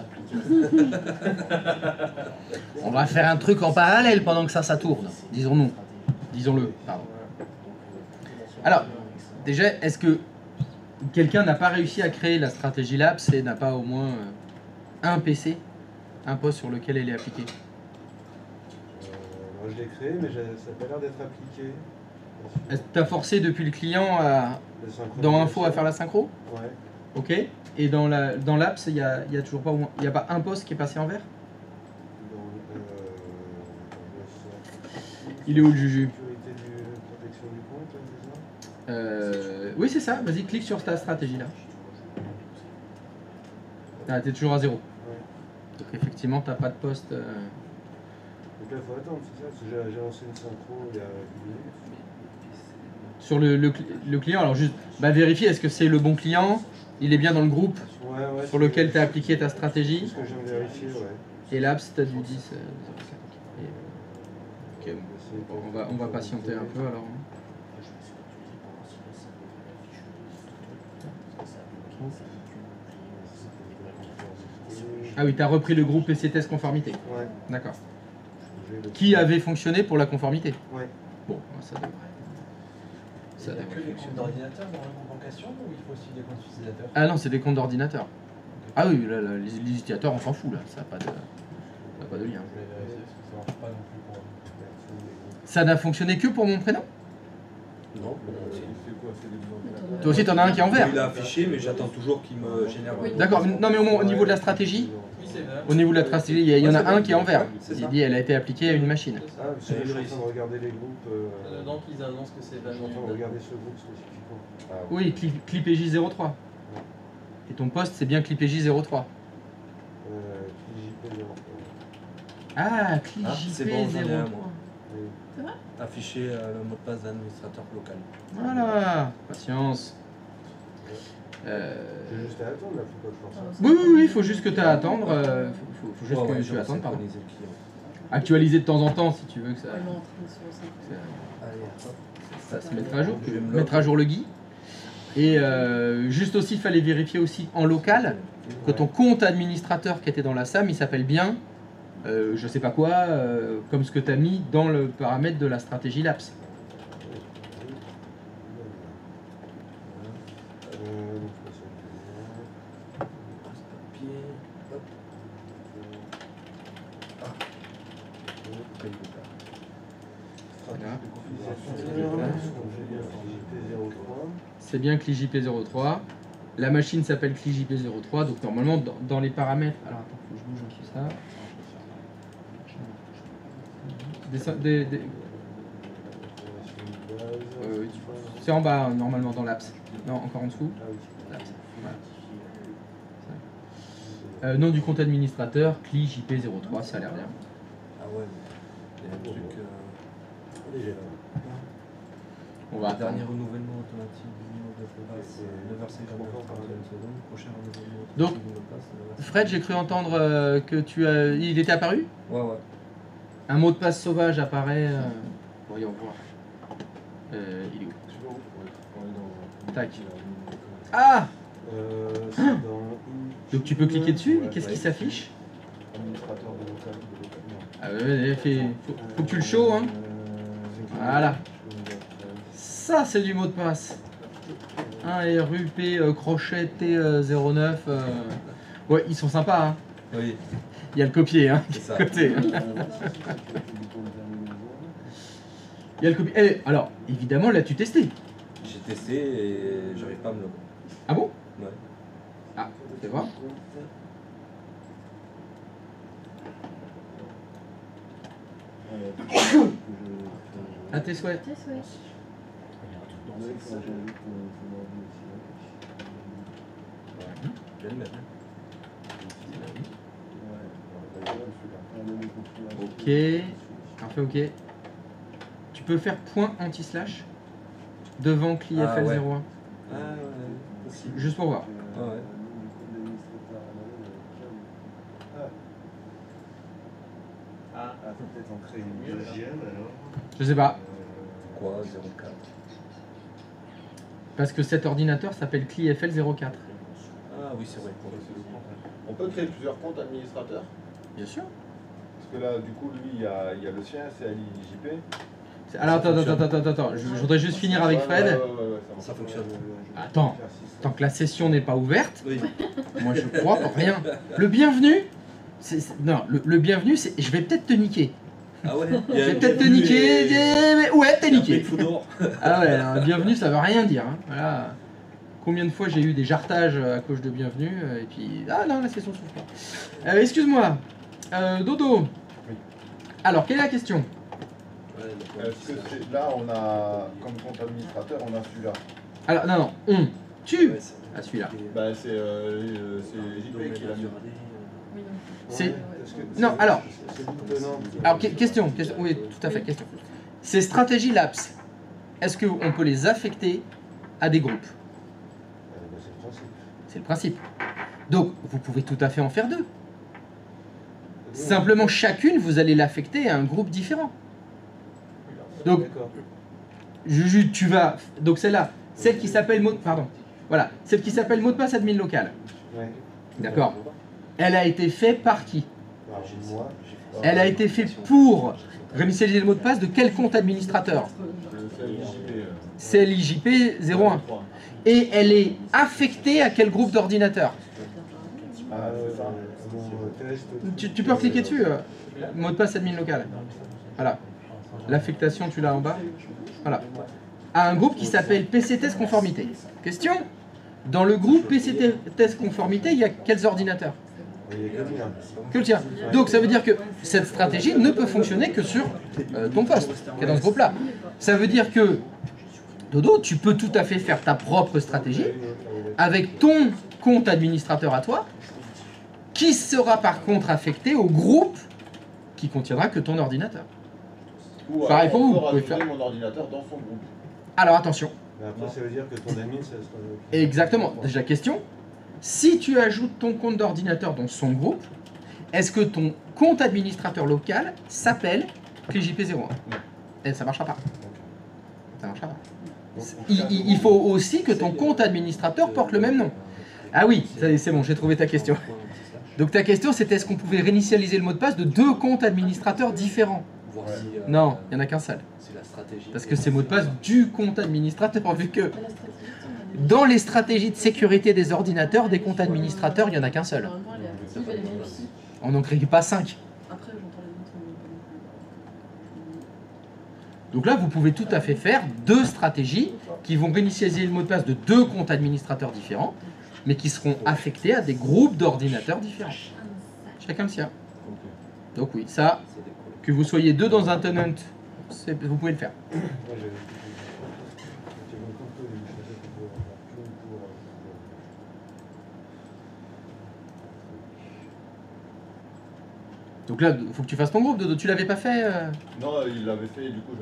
On va faire un truc en parallèle pendant que ça tourne. Disons-nous. Disons-le. Pardon. Alors, déjà, est-ce que quelqu'un n'a pas réussi à créer la stratégie Labs et n'a pas au moins un PC, un poste sur lequel elle est appliquée? Moi je l'ai créé, mais ça n'a pas l'air d'être appliqué. Est-ce que tu as forcé depuis le client dans Info à faire la synchro? Ouais. Ok. Et dans l'apps, il y a toujours pas, il n'y a pas un poste qui est passé en vert? Il est où le Juju? Sécurité de protection du compte, c'est ça? Oui, c'est ça. Vas-y, clique sur ta stratégie là. Ah, t'es toujours à 0. Ouais. Donc effectivement, t'as pas de poste. Donc là, il faut attendre, c'est ça? Parce que j'ai lancé une synchro il y a une minute. Sur le client, alors juste vérifier est-ce que c'est le bon client, il est bien dans le groupe Ouais, sur lequel tu as appliqué ta stratégie. C'est ce que je viens de vérifier, ouais. Et l'apps, tu as du 10. Ok, bon, on va patienter un peu alors. Ah oui, tu as repris le groupe PC Test Conformité. Ouais. D'accord. J'ai le- Qui avait fonctionné pour la conformité? Ouais. Bon, ça devrait. Il n'y a que les comptes d'ordinateur dans le compte en question ou il faut aussi des comptes utilisateurs? Ah non, c'est des comptes d'ordinateur. Ah oui, là, les utilisateurs, on s'en fout là, ça n'a pas de lien. Je vais vérifier parce que ça marche pas non plus pour. Ça n'a fonctionné que pour mon prénom? Non. C'est quoi? C'est des demandes. Toi aussi, t'en as un qui est en vert. Il a affiché, mais j'attends toujours qu'il me génère. Oui. D'accord, non mais au niveau de la stratégie, Oui, c'est vert. au niveau de la stratégie, il y en a un qui est en vert. C'est Il ça. dit elle a été appliquée à une machine. C'est ça. Ah, parce que je suis en train de regarder les groupes. Donc ils annoncent que c'est Je suis en train de 20 regarder ce groupe spécifiquement. Ah, Oui, ClipEJ 03. Et ton poste, c'est bien ClipEJ 03. JP 03. Ah, c'est bon, j'en ai un, 03. moi. Oui. Afficher le mot de passe d'administrateur local. Voilà, patience. J'ai juste à attendre là, faut pas que je fasse ça. Oui, il faut juste que tu aies à attendre. Faut juste que tu attendes, pardon. Actualiser de temps en temps si tu veux que ça, Ouais, non, sur ça. Allez, hop. ça se mette à jour. Je vais me Mettre à jour le GUI. Et juste aussi, il fallait vérifier aussi en local que ton compte administrateur qui était dans la SAM, il s'appelle bien, je sais pas quoi, comme ce que tu as mis dans le paramètre de la stratégie Labs. Papier. Hop. Voilà. JP03. C'est bien CliJP03. La machine s'appelle CliJP03, donc normalement dans les paramètres. Alors attends, faut que je bouge un peu ça. C'est en bas normalement dans l'apps. Non, encore en dessous. Ah oui. L'apps. Voilà. Nom du compte administrateur, CliJP03, ça a l'air bien. Ah ouais, il y a un truc. On va Le attendre. dernier renouvellement automatique du numéro de passe, 9h59 par seconde. Prochain renouvellement Donc, automatique du mot de passe, 9h59. Fred, j'ai cru entendre que tu as. Il était apparu? Ouais, ouais. Un mot de passe sauvage apparaît. Voyons voir. Il est où? Tac. Ah! C'est dans Donc tu peux cliquer dessus, et qu'est-ce Ouais. qui s'affiche? Administrateur de local. Ah ouais, faut que tu le show, hein. Voilà. Ça, c'est du mot de passe. 1 RUP crochet T09. Ouais, ils sont sympas, hein. Oui, Il y a le copier, hein. c'est ça. Côté, hein. Il y a le copier. Eh, alors, évidemment, l'as-tu testé? J'ai testé et j'arrive pas à me le. Ah bon? Ouais. Ah, fais voir. À tes souhaits. Test, ouais. Bien le même. Ok. Parfait, ok. Tu peux faire point anti-slash devant CliFL01. Ah ouais. Juste pour voir. Ah ouais. Peut-être en créer une deuxième alors. Je sais pas. Quoi, 04? Parce que cet ordinateur s'appelle CliFL04. Ah oui, c'est vrai. On peut créer plusieurs comptes administrateurs? Bien sûr. Parce que là, du coup, lui, il y a le sien, c'est AliJP. Alors attends. Je voudrais juste finir avec Fred. Ça Ça fonctionne. Attends. Tant que la session n'est pas ouverte, Oui. moi je crois pour rien. Le bienvenu, non, le bienvenu, c'est je vais peut-être te niquer. Ah ouais. Je vais peut-être te niquer. Mais ouais, t'es niqué. Fou dehors. Ah ouais, alors, bienvenue, ça veut rien dire. Hein. Voilà. Combien de fois j'ai eu des jartages à cause de bienvenue et puis ah non, la session s'ouvre pas. Excuse-moi, Dodo. Alors quelle est la question? Est-ce que là, on a, comme compte administrateur, on a celui-là? Alors non, tu as celui-là. Bah, c'est JP qui l'a mis. Oui, donc. C'est non alors. Alors question, oui tout à fait question. Ces stratégies LAPS, est-ce qu'on peut les affecter à des groupes? C'est le principe. Donc vous pouvez tout à fait en faire deux. Simplement chacune vous allez l'affecter à un groupe différent. Donc Juju, tu vas donc celle-là, celle qui s'appelle mot de passe admin local. D'accord. Elle a été faite par qui? Elle a été faite pour réinitialiser le mot de passe de quel compte administrateur? C'est l'IJP 01. Et elle est affectée à quel groupe d'ordinateurs? Tu peux cliquer dessus, mot de passe admin local. Voilà. L'affectation, tu l'as en bas. Voilà. À un groupe qui s'appelle PC Test Conformité. Question? Dans le groupe PC Test Conformité, il y a quels ordinateurs? Que le tien. Donc ça veut dire que cette stratégie ne peut fonctionner que sur ton poste, qui est dans ce groupe-là. Ça veut dire que, Dodo, tu peux tout à fait faire ta propre stratégie avec ton compte administrateur à toi, qui sera par contre affecté au groupe qui contiendra que ton ordinateur. Ou Pareil pour vous, vous encore pouvez ajouter faire. mon ordinateur dans son groupe. Alors attention. Après, ça veut dire que ton admin, ça sera. Exactement. Déjà question. Si tu ajoutes ton compte d'ordinateur dans son groupe, est-ce que ton compte administrateur local s'appelle CliJP01? Et ça ne marchera pas. Ça marchera pas. Il faut aussi que ton compte administrateur porte le même nom. Ah oui, c'est bon, j'ai trouvé ta question. Donc ta question c'était est-ce qu'on pouvait réinitialiser le mot de passe de deux comptes administrateurs différents? Non, il n'y en a qu'un seul. Parce que c'est mot de passe du compte administrateur, vu que dans les stratégies de sécurité des ordinateurs, des comptes administrateurs, il n'y en a qu'un seul. Normalement, elle est active, elle est vérifiée. On n'en crée pas 5. Après, j'entends les autres, mais Donc là, vous pouvez tout à fait faire deux stratégies qui vont réinitialiser le mot de passe de deux comptes administrateurs différents, mais qui seront affectés à des groupes d'ordinateurs différents. Chacun le sien. Donc oui, ça, que vous soyez deux dans un tenant, vous pouvez le faire. Donc là, il faut que tu fasses ton groupe, Dodo. Tu l'avais pas fait Non, il l'avait fait, du coup,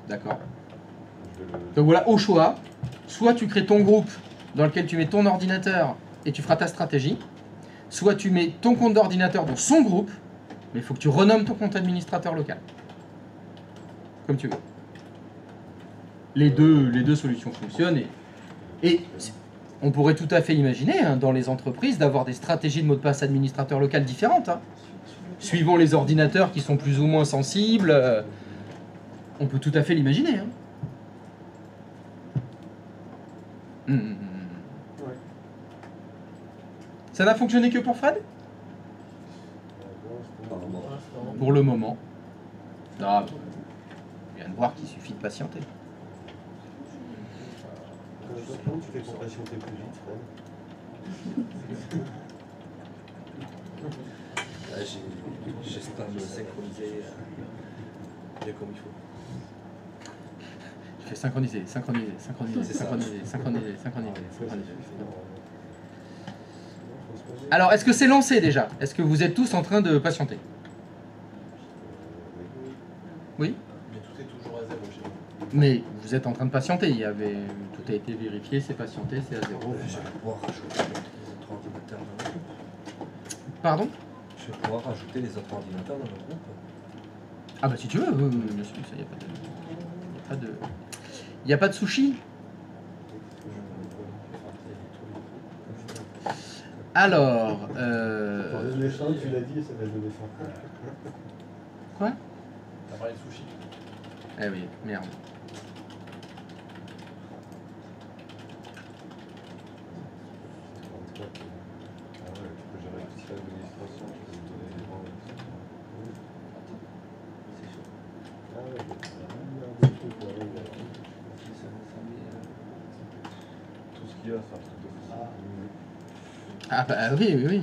D'accord. je vais le... Donc voilà, au choix, soit tu crées ton groupe dans lequel tu mets ton ordinateur et tu feras ta stratégie, soit tu mets ton compte d'ordinateur dans son groupe, mais il faut que tu renommes ton compte administrateur local. Comme tu veux. Les deux solutions fonctionnent et on pourrait tout à fait imaginer hein, dans les entreprises d'avoir des stratégies de mot de passe administrateur local différentes. Hein. Suivant les ordinateurs qui sont plus ou moins sensibles, on peut tout à fait l'imaginer. Hein. Ça n'a fonctionné que pour Fred? Pour le moment. Ah, on vient de voir qu'il suffit de patienter. Comment tu fais pour patienter plus vite, Fred? J'espère me synchroniser bien comme il faut. Fais synchroniser, synchroniser, synchroniser, C'est ça. synchroniser, synchroniser, synchroniser, synchroniser. Alors, est-ce que c'est lancé déjà? Est-ce que vous êtes tous en train de patienter? Oui? Mais tout est toujours à zéro chez nous. Mais vous êtes en train de patienter, tout a été vérifié, c'est patienté, c'est à zéro. Je vais pouvoir rajouter les autres ordinateurs dans le groupe. Pardon? Je vais pouvoir rajouter les autres ordinateurs dans le groupe. Ah bah si tu veux, oui, oui, bien sûr, il n'y a pas de sushi. Alors, Les champs, tu l'as dit, ça va donner faim. Quoi? T'as parlé de sushi. Eh oui, merde. Ah ouais, tu peux gérer toute l'administration, tu peux donner les rangs. Ah ouais, il y a des trucs, ouais, tout ce qu'il y a, c'est un truc de fou. Ah bah oui, oui, oui.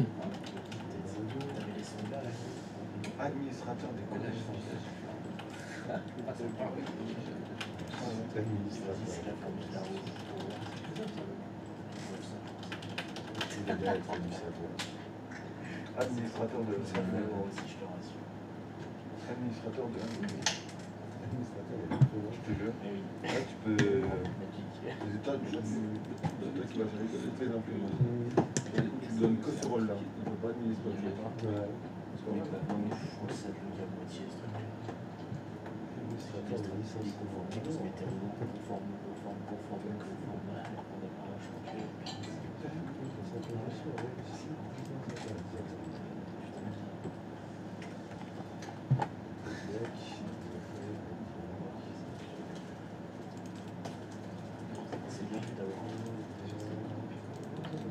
Administrateur des collèges français. Administrateur de administrateur de je te jure. Là, tu peux. Les états, c'est toi qui vas gérer toutes les influences. Tu donnes que ce rôle-là. Tu ne peux pas administrer.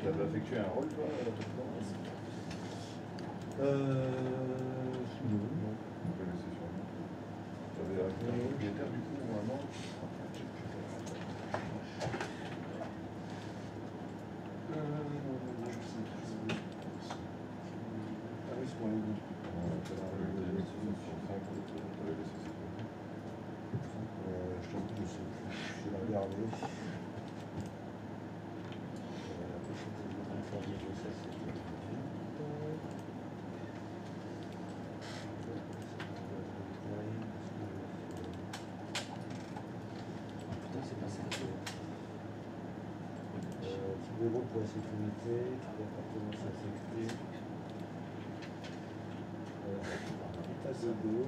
Tu avais effectué un rôle, toi, non. On peut laisser sur nous. Tu avais un propriétaire, du coup, normalement. Ah oui, c'est pour les deux. Je t'avoue, je sais plus. Je vais regarder. Tu verrou pour la sécurité, appartenance affectée. L'état de dos.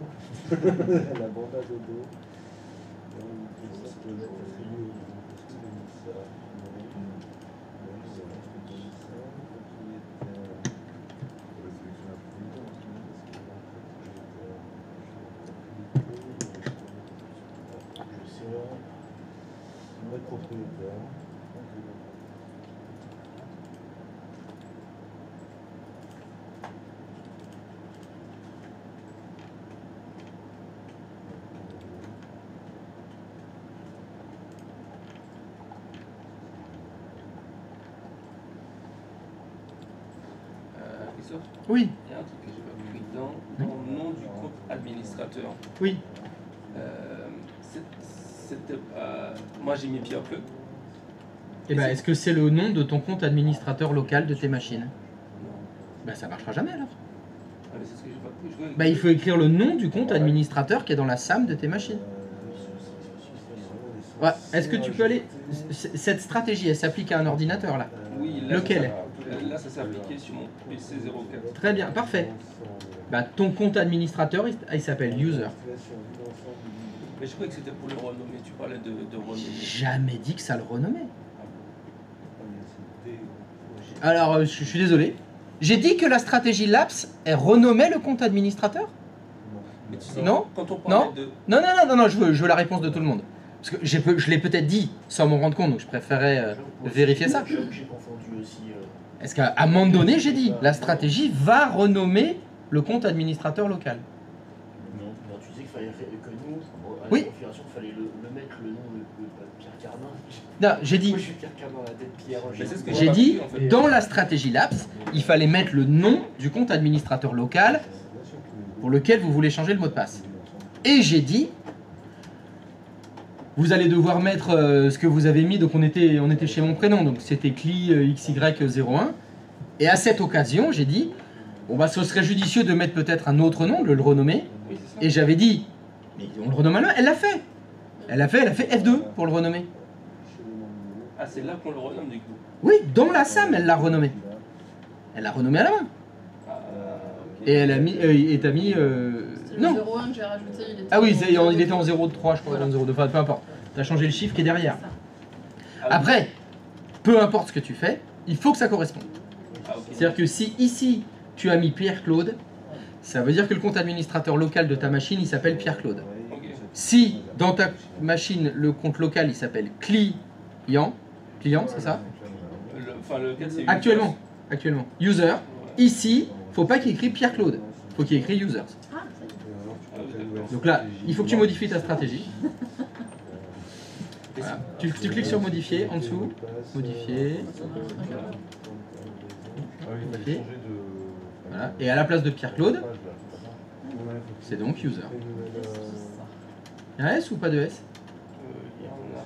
La bande à dodo. Propriétaire. Christophe, Oui, il y a un truc que j'ai pas compris. Dans le nom du compte administrateur, oui. moi j'ai mis Pierre Pleu. Et bah, est-ce que c'est le nom de ton compte administrateur local de tes machines? Bah, ça marchera jamais alors. Ah, mais c'est ce que j'ai pas compris. Bah, il faut écrire le nom du compte administrateur qui est dans la SAM de tes machines. Ouais, est-ce que tu peux aller... Cette stratégie, elle s'applique à un ordinateur là? Oui, là, Lequel? Là, ça s'est appliqué sur mon PC 04. Très bien, parfait. Bah, ton compte administrateur, il s'appelle User. Mais je croyais que c'était pour le renommer. Tu parlais de renommer. J'ai jamais dit que ça le renommait. Alors, je suis désolé. J'ai dit que la stratégie LAPS, elle renommait le compte administrateur? Mais tu sais, Non. quand on Non. parlait de... Non, je veux la réponse de tout le monde. Parce que je l'ai peut-être dit sans m'en rendre compte, donc je préférais vérifier ça. J'ai confondu aussi. Est-ce qu'à un moment donné, j'ai dit, la stratégie va renommer le compte administrateur local? Non, tu disais qu'il fallait que nous, à la Oui. configuration, il fallait le mettre le nom de Pierre Cardin. Non, j'ai dit, Moi, je suis Pierre Cardin, la tête Pierre. Mais c'est ce que j'ai pas dit, compris, en fait. dans la stratégie LAPS, il fallait mettre le nom du compte administrateur local pour lequel vous voulez changer le mot de passe. Et j'ai dit, vous allez devoir mettre ce que vous avez mis. Donc on était chez mon prénom, donc c'était CLI XY01. Et à cette occasion, j'ai dit, bon bah ce serait judicieux de mettre peut-être un autre nom, de le renommer. Oui, c'est ça. Et j'avais dit, mais on le renomme à la main. Elle l'a fait. Elle a fait F2 pour le renommer. Ah, c'est là qu'on le renomme du coup. Oui, dans la SAM, elle l'a renommé. Elle l'a renommé à la main. Ah, ok. Et elle a mis, et t'as mis, C'était le non. 01 que j'ai rajouté, il était Ah oui, en il était en 0,3, je crois, en 0,2, enfin peu importe. T'as changé le chiffre qui est derrière. Ça. Ah, oui. Après, peu importe ce que tu fais, il faut que ça corresponde. Ah, ok. C'est-à-dire que si ici, tu as mis Pierre-Claude, ça veut dire que le compte administrateur local de ta machine, il s'appelle Pierre-Claude. Ok. Si dans ta machine, le compte local, il s'appelle client, c'est ça? Enfin, lequel c'est Actuellement, user. Ici, faut pas qu'il écrit Pierre-Claude, faut qu'il écrit users. Ah, ça y est. Ah, oui, d'accord. Donc là, il faut que tu modifies ta stratégie. Voilà. Tu cliques sur modifier en dessous, modifier, modifier. Voilà. Et à la place de Pierre-Claude, c'est donc user. Un S ou pas de S? Il y en a.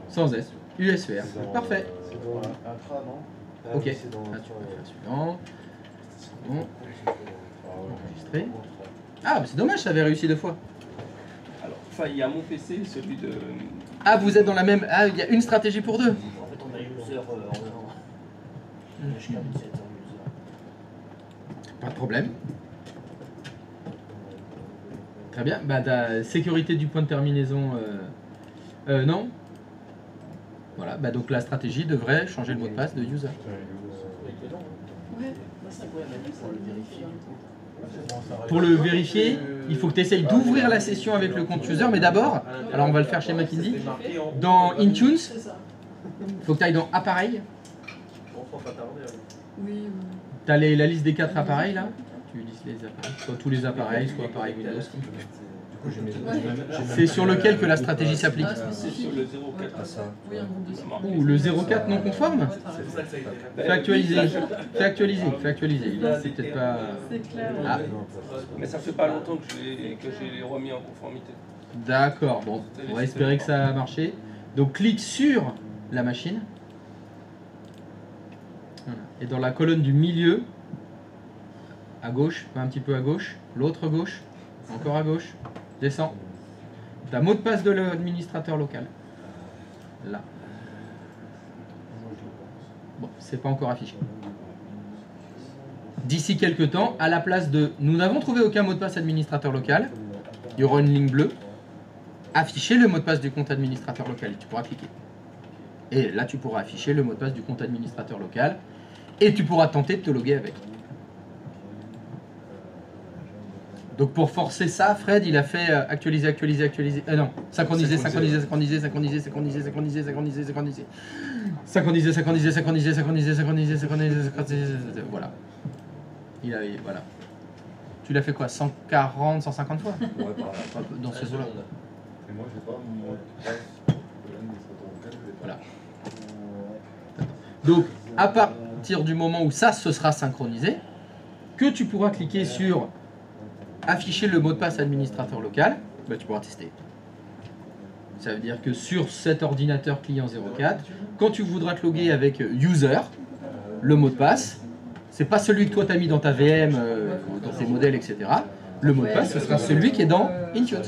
Sans S. USVR. Parfait. C'est dans Intra, non? Ok. C'est dans Là, tu Intra, peux ouais. faire suivant. Bon. Ah ouais. Enregistrer. Ah, mais c'est dommage, ça avait réussi 2 fois. Alors, enfin, il y a mon PC, celui de. Ah, vous êtes dans la même. Ah, il y a une stratégie pour 2. En fait, on a user en un. Jusqu'à 17 user. Pas de problème. Très bien. Bah, ta sécurité du point de terminaison. Non. Voilà. Bah, donc la stratégie devrait changer le mot de passe de user. Ouais, bah ça Ouais, Manu, pour le vérifier. Pour le vérifier, il faut que tu essayes d'ouvrir la session avec le compte user. Mais d'abord, alors on va le faire chez McKinsey. Dans Intune, c'est ça. il faut que tu ailles dans Appareil. Oui, oui. Tu as la liste des 4 appareils là. Tu listes les appareils. Soit tous les appareils, soit appareil Windows. C'est sur lequel que la stratégie s'applique. Ah, C'est sur le 04. Ouais, ça. Oui, un groupe de ça. Ou le 04 non conforme. Fais actualiser. Fais actualiser. Fais actualiser. C'est peut-être pas. C'est clair. Ah. Mais ça fait pas longtemps que j'ai remis en conformité. D'accord. Bon, on va espérer que ça a marché. Donc clique sur la machine. Voilà. Et dans la colonne du milieu, à gauche, un petit peu à gauche, l'autre gauche, encore à gauche, descends. Tu as mot de passe de l'administrateur local. Là. Bon, c'est pas encore affiché. D'ici quelques temps, à la place de « Nous n'avons trouvé aucun mot de passe administrateur local », il y aura une ligne bleue. Afficher le mot de passe du compte administrateur local et tu pourras cliquer. Et là, tu pourras afficher le mot de passe du compte administrateur local et tu pourras tenter de te loguer avec. Donc pour forcer ça, Fred, il a fait actualiser. Non, synchroniser. Synchroniser. Voilà. Voilà. Tu l'as fait quoi, 140, 150 fois? Ouais, par là. Dans ce jeu-là. Et moi, j'ai pas mon mot de passe de l'administrateur local, je l'ai pas. Voilà. Donc, à partir du moment où ça se sera synchronisé, que tu pourras cliquer sur afficher le mot de passe administrateur local, bah, tu pourras tester. Ça veut dire que sur cet ordinateur client 04, quand tu voudras te loguer avec user, le mot de passe, c'est pas celui que toi t'as mis dans ta VM, dans tes modèles, etc. Le mot de passe, ce sera celui qui est dans Intune.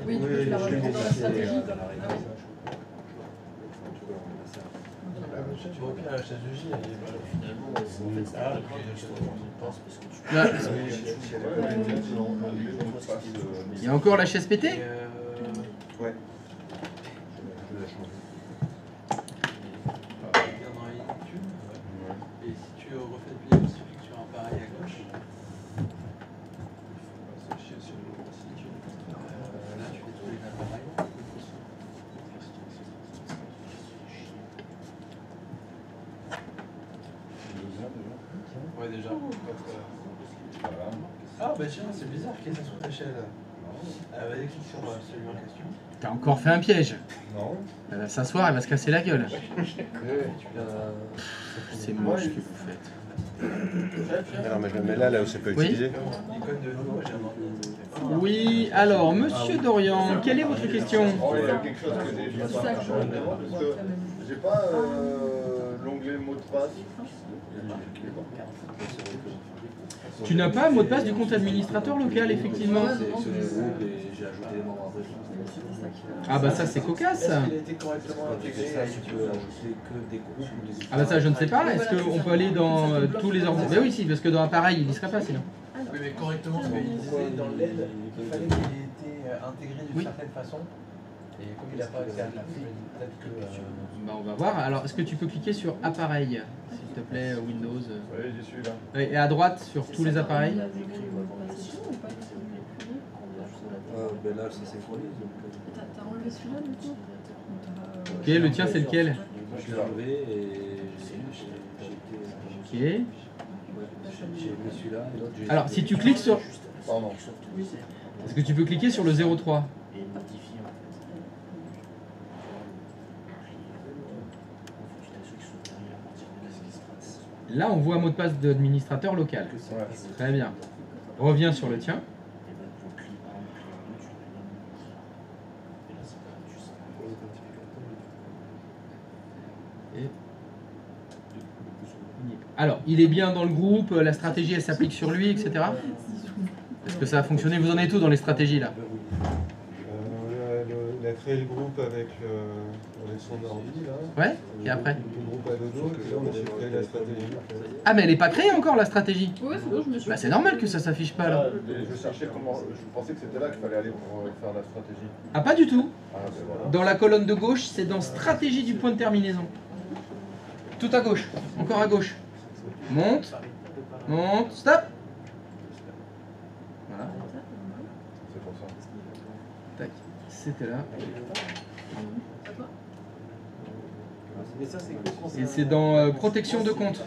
Oui, tu l'as rajouté dans la stratégie. Ah oui. Tu vois bien la chaise de J, elle est Finalement, en fait, c'est pas grave que ce soit dans une pince parce que tu peux. Ouais. Il y a encore la chaise pétée? Ouais. Je la change. Bien dans Intune. Et si tu refais le plier, il suffit que tu aies un pareil à gauche. Là, tu fais tous les appareils. Ouais, déjà. Ah, bah tiens, c'est bizarre qu'il y ait ça sur ta chaise. Vas-y, clique sur celui en question. T'as encore fait un piège. Non. Elle va s'asseoir, elle va se casser la gueule. Tu l'as. C'est moche ce que vous faites. Alors, mais je le mets là où c'est pas Oui. utilisé. L'icône de logo, j'ai un ordinateur. Oui, alors, monsieur Dorian, quelle est votre question? Oh, il y a quelque chose que j'ai pas Ça, parce que j'ai pas l'onglet mot de passe. Tu n'as pas un mot de passe du compte administrateur local, effectivement. C'est des groupes et j'ai ajouté les membres après. Ah bah ça c'est cocasse. Est-ce qu'il a été correctement C'est intégré ça, avec tu peux ajouter que des groupes ou des... Ah bah ça je ne sais pas, est-ce qu'on peut aller dans tous les ordinateurs? Mais oui si, parce que dans appareil il n'y serait pas sinon. Oui, mais correctement, parce qu'il disait dans l'aide qu'il fallait qu'il ait été intégré d'une Oui. certaine façon. Et comme il n'a pas accès à la peut-être que. Bah on va voir, alors est-ce que tu peux cliquer sur appareil, s'il te plaît, Windows? Oui, j'y suis là. Et à droite sur tous les appareils? Ben là, ça s'est fourni. T'as enlevé celui-là du coup? Ok, le tien c'est lequel? Je l'ai enlevé et Ok. j'ai mis celui-là et l'autre. Alors si tu cliques sur... Pardon. Est-ce que tu peux cliquer sur le 03? Et notifier en fait. Là on voit un mot de passe d'administrateur local. Ouais. Très bien. Reviens sur le tien. Et... Alors, il est bien dans le groupe, la stratégie elle s'applique sur lui, etc. Est-ce que ça a fonctionné? Vous en êtes où dans les stratégies là? Il a créé le groupe avec son ordi là. Ouais? Et après? Le groupe à dodo, et là on a créé la stratégie. Ah mais elle n'est pas créée encore la stratégie? Ouais, c'est bon, je me suis. Bah c'est normal que ça s'affiche pas là. Je cherchais comment. Je pensais que c'était là qu'il fallait aller pour faire la stratégie. Ah pas du tout. Ah, ben voilà. Dans la colonne de gauche, c'est dans stratégie du point de terminaison. Tout à gauche, encore à gauche. Monte, monte, stop. Voilà, C'est pour ça. tac, c'était là. Mais ça, c'est Et c'est dans protection de compte,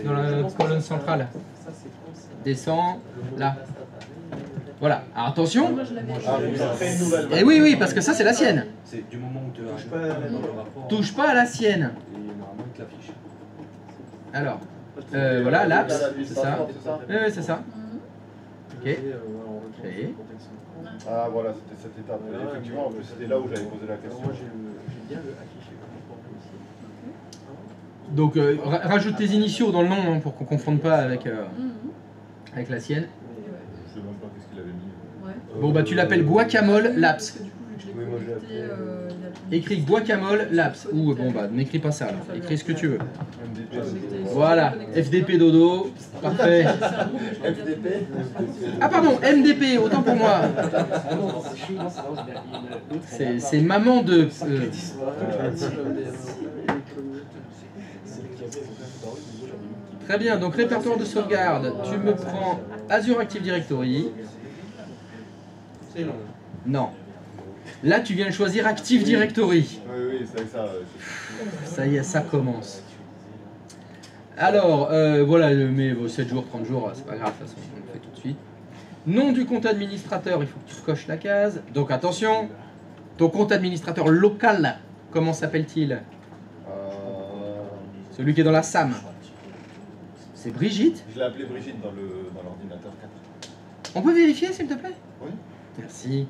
dans la colonne centrale. Ça, c'est con, ça. Descends, là. Voilà, alors attention. Moi, je l'avais. Ah, vous en créez une nouvelle. Et oui, oui, parce que ça c'est la sienne. C'est du moment où tu Touche pas à la dans le rapport. Touche pas à la sienne. Et normalement, il te l'affiche. Alors, voilà, laps, c'est ça. C'est ça. Oui, oui, c'est ça. Ok. Créé. Ah, voilà, c'était cette étape. Et effectivement, en plus, c'était là où j'avais posé la question. bien le affiché. Donc rajoute tes initiaux dans le nom hein, pour qu'on ne confonde pas avec, avec la sienne. Je sais même pas qu'est-ce qu'il avait mis. Ouais. Bon bah tu l'appelles Guacamole Labs. Parce que du coup, vu que je Oui, l'ai moi, j'ai connecté, il a tout- Écris Guacamole Labs. Ou bon bah n'écris pas ça alors. Écris ce que tu veux. MDP. Voilà, FDP dodo. Parfait. FDP. Ah pardon, MDP, autant pour moi. C'est maman de... Très bien, donc répertoire de sauvegarde. Tu me prends Azure Active Directory. C'est long. Non. Là, tu viens de choisir Active Directory. Oui, oui, c'est avec ça. Ça y est, ça commence. Alors, voilà, mais 7 jours, 30 jours, c'est pas grave, de toute façon, on le fait tout de suite. Nom du compte administrateur, il faut que tu coches la case. Donc attention, ton compte administrateur local, comment s'appelle-t-il? Celui qui est dans la SAM. C'est Brigitte. Je l'ai appelé Brigitte dans l'ordinateur 4. On peut vérifier, s'il te plaît? Oui. Merci.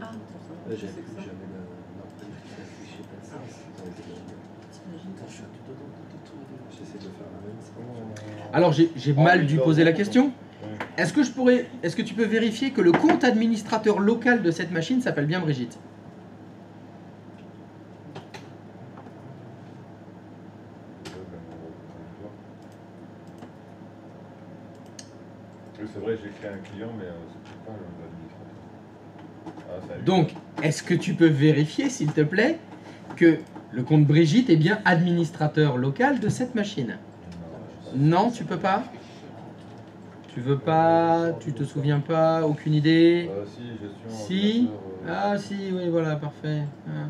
Ah, J'ai c'est ça. jamais le. J'essaie de faire la même. Alors j'ai mal dû poser la question. Est-ce que tu peux vérifier que le compte administrateur local de cette machine s'appelle bien Brigitte? Oui, c'est vrai, j'ai créé un client, mais c'est pas l'administrateur. Ah, ça a eu- Donc, est-ce que tu peux vérifier, s'il te plaît, que le compte Brigitte est bien administrateur local de cette machine? Non, tu peux pas? Tu veux pas? Tu te souviens pas? Aucune idée? Si, gestion. Si. ordinateur, Ah si, oui, voilà, parfait. Ah.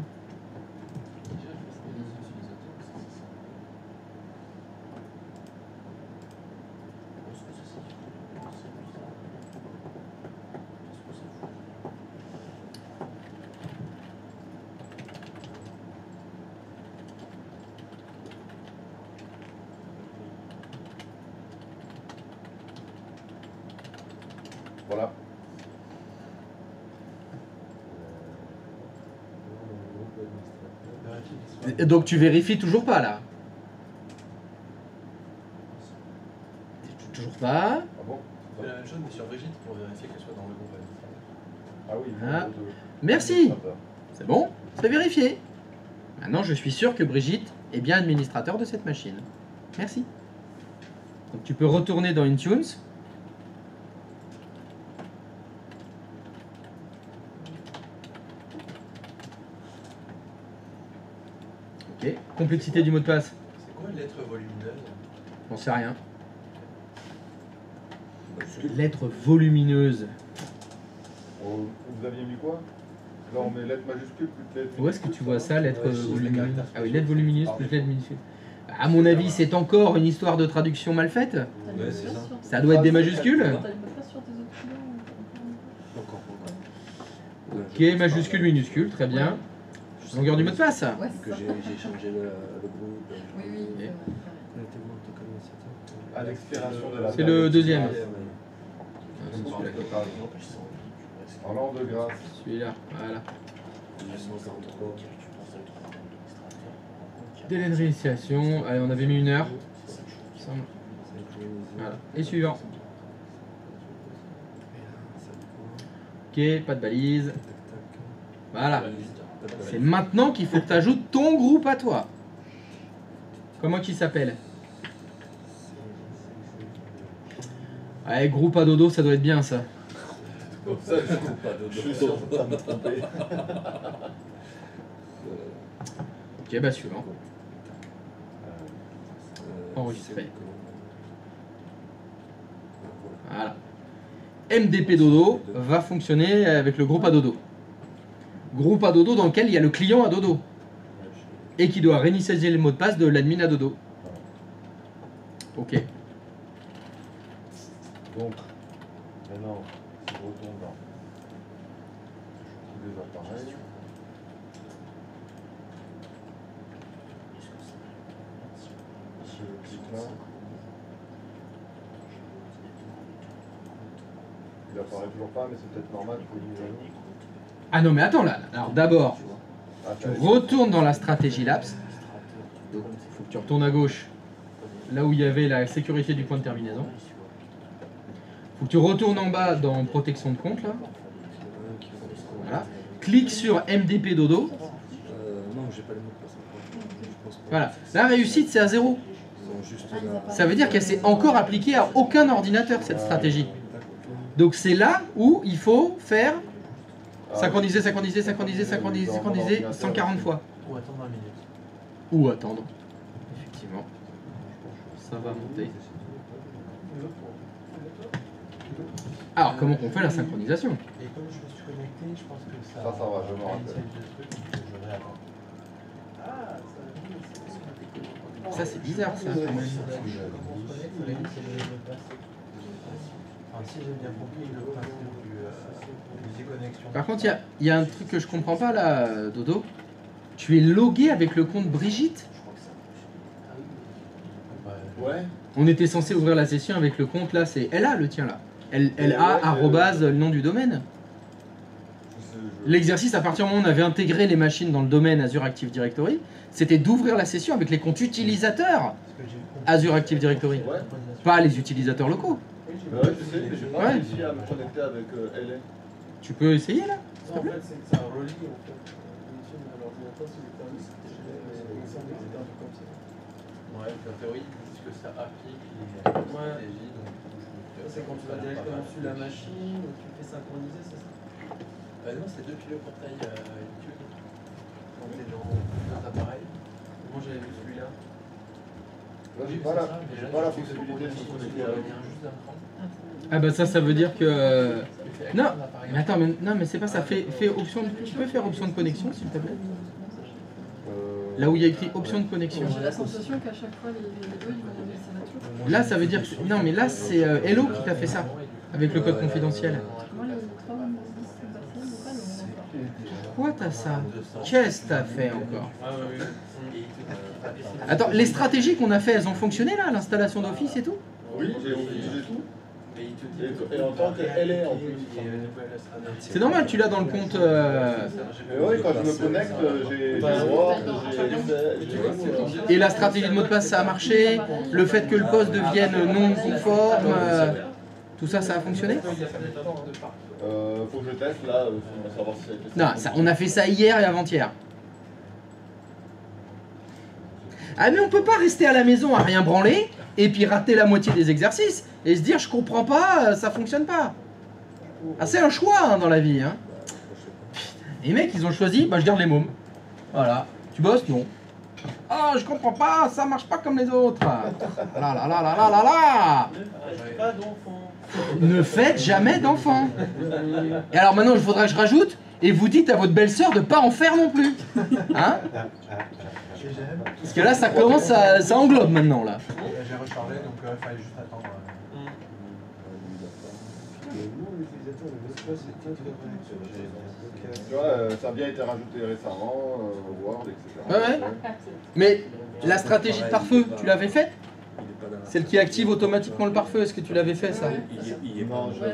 Voilà. Et donc tu vérifies toujours pas là. Toujours pas. Ah bon? On fait la même chose mais sur Brigitte pour vérifier qu'elle soit dans le groupe administrateur. Ah oui. Ah. de- Merci. C'est bon, c'est vérifié. Maintenant je suis sûr que Brigitte est bien administrateur de cette machine. Merci. Donc tu peux retourner dans Intunes. Ok, complexité du mot de passe. C'est quoi une lettre volumineuse? J'en sais rien. Lettre volumineuse. Vous aviez mis quoi? Là on met lettre majuscule plus lettre. Où est-ce que tu vois ça, lettre Ouais, si, volumineuse? les caractères Ah oui, lettre volumineuse plus lettre minuscule. À mon avis, c'est encore une histoire de traduction mal faite. T'as Ouais, le c'est mot de ça. passe sur- Ça doit être des majuscules. T'as le mot de passe sur tes autres clients ou Encore, encore. Ok, majuscule, minuscule, très bien. Longueur du mot de passe. Ouais, Que c'est ça. j'ai changé le groupe. Oui, oui, c'est vrai. À l'expiration de la C'est le deuxième. En l'an de grâce. Celui-là, voilà. Délai de réinitialisation. Allez, on avait mis 1 heure. il me semble. Voilà. Et suivant. Ok, pas de balise. Voilà. C'est maintenant qu'il faut que tu ajoutes ton groupe à toi. Comment qu'il s'appelle? Ouais, groupe à dodo, ça doit être bien ça. Comme ça, je suis sûr de pas me tromper. Ok, bah suivant. Enregistré. Voilà. MDP dodo va fonctionner avec le groupe à dodo. Groupe à dodo dans lequel il y a le client à dodo. Et qui doit réinitialiser le mot de passe de l'admin à dodo. Ok. Donc, maintenant, si je retourne dans tous les appareils, je clique là, il apparaît toujours pas, mais c'est peut-être normal pour une mise à jour. Ah non mais attends là. Alors d'abord, Ah, tu retournes dans la stratégie Labs. Donc il faut que tu retournes à gauche. Là où il y avait la sécurité du point de terminaison. Faut que tu retournes en bas dans protection de compte là. Voilà. Clique sur MDP dodo. Non, j'ai pas les mots de passe encore. Je pense pas. Voilà. La réussite c'est à 0. Ils ont juste Ça veut dire qu'elle s'est encore appliquée à aucun ordinateur cette stratégie. Donc c'est là où il faut faire synchroniser, synchroniser, synchroniser, synchroniser, synchroniser 140 fois. Ou attendre 1 minute. Ou attendre. Effectivement. Ça va monter. Alors comment on fait la synchronisation? Et comme je me suis connecté, je pense que ça. Ça va, je me rappelle. initialise le truc, je vais attendre. Ça c'est bizarre ça quand même. Comment on se connecte, il initialise le mot de passe. Enfin, si j'ai bien compris le principe du déconnexion. Par contre il y a un truc que je comprends pas là, Dodo. Tu es logué avec le compte Brigitte? Ouais. On était censé ouvrir la session avec le compte là, c'est LA le tien là. LA arrobase le nom du domaine. L'exercice, à partir du moment où on avait intégré les machines dans le domaine Azure Active Directory, c'était d'ouvrir la session avec les comptes utilisateurs Azure Active Directory, Ouais. pas les utilisateurs locaux. Ouais, je sais, mais j'ai pas Ouais. réussi à me connecter avec LA. Tu peux essayer là? Non, en fait, c'est que ça relie en fait une chaîne à l'ordinateur sur le permis. Il me semblait que c'était un truc comme ça. Ouais, en théorie, ils disent que ça applique les stratégies, donc Ça, c'est quand tu vas directement sur la machine, tu fais synchroniser, c'est ça? Non, c'est depuis le portail YouTube. Quand t'es dans deux appareils. Moi j'avais vu celui-là. Là, Oui, j'ai c'est pas ça, mais là, pas la tu fais possibilité de me sur connecter le avec. lien juste d'un cran. Ah bah ça veut dire que... Tu fais avec Non, un appareil. mais attends, non mais c'est pas ça, fais option de... Tu peux faire option de connexion s'il te plaît? Là où il y a écrit option de connexion. J'ai la sensation qu'à chaque fois les deux ils vont ça va toujours. Là ça veut dire que... Non mais là c'est Hello qui t'a fait ça, avec le code confidentiel. Moi les 3 me disent que ça passe ou pas, non. Pourquoi t'as ça? Qu'est-ce que t'as fait encore? Ah ouais, oui. Et il te dit, Attends, les stratégies qu'on a fait, elles ont fonctionné là, l'installation d'Office et tout? Oui, j'ai tout. mais il te dit Et en tant qu'elle est en plus. C'est normal, tu l'as dans le compte. Mais oui, quand je me connecte, j'ai Word, j'ai... Et la stratégie de mot de passe, ça a marché. Le fait que le poste devienne non conforme, tout ça, ça a fonctionné. Faut que je teste là, pour savoir si ça a été fait. Non, ça, on a fait ça hier et avant-hier. Ah mais on peut pas rester à la maison à rien branler et puis rater la moitié des exercices et se dire je comprends pas, ça fonctionne pas. Ah c'est un choix hein, dans la vie. Hein. Les mecs ils ont choisi, bah je garde les mômes. Voilà. Tu bosses? Non. Ah je comprends pas, ça marche pas comme les autres. Là là là là là là là. Pas d'enfants. Ne faites jamais d'enfants. Et alors maintenant il faudra que je rajoute et vous dites à votre belle-sœur de pas en faire non plus. Hein? Parce que là, ça commence, ça englobe maintenant là. J'ai rechargé, donc il fallait juste attendre. Tu vois, ça a bien été rajouté récemment, Word, etc. Ouais, ouais. Mais la stratégie de pare-feu, tu l'avais faite? Celle qui active automatiquement le pare-feu, est-ce que tu l'avais fait ça?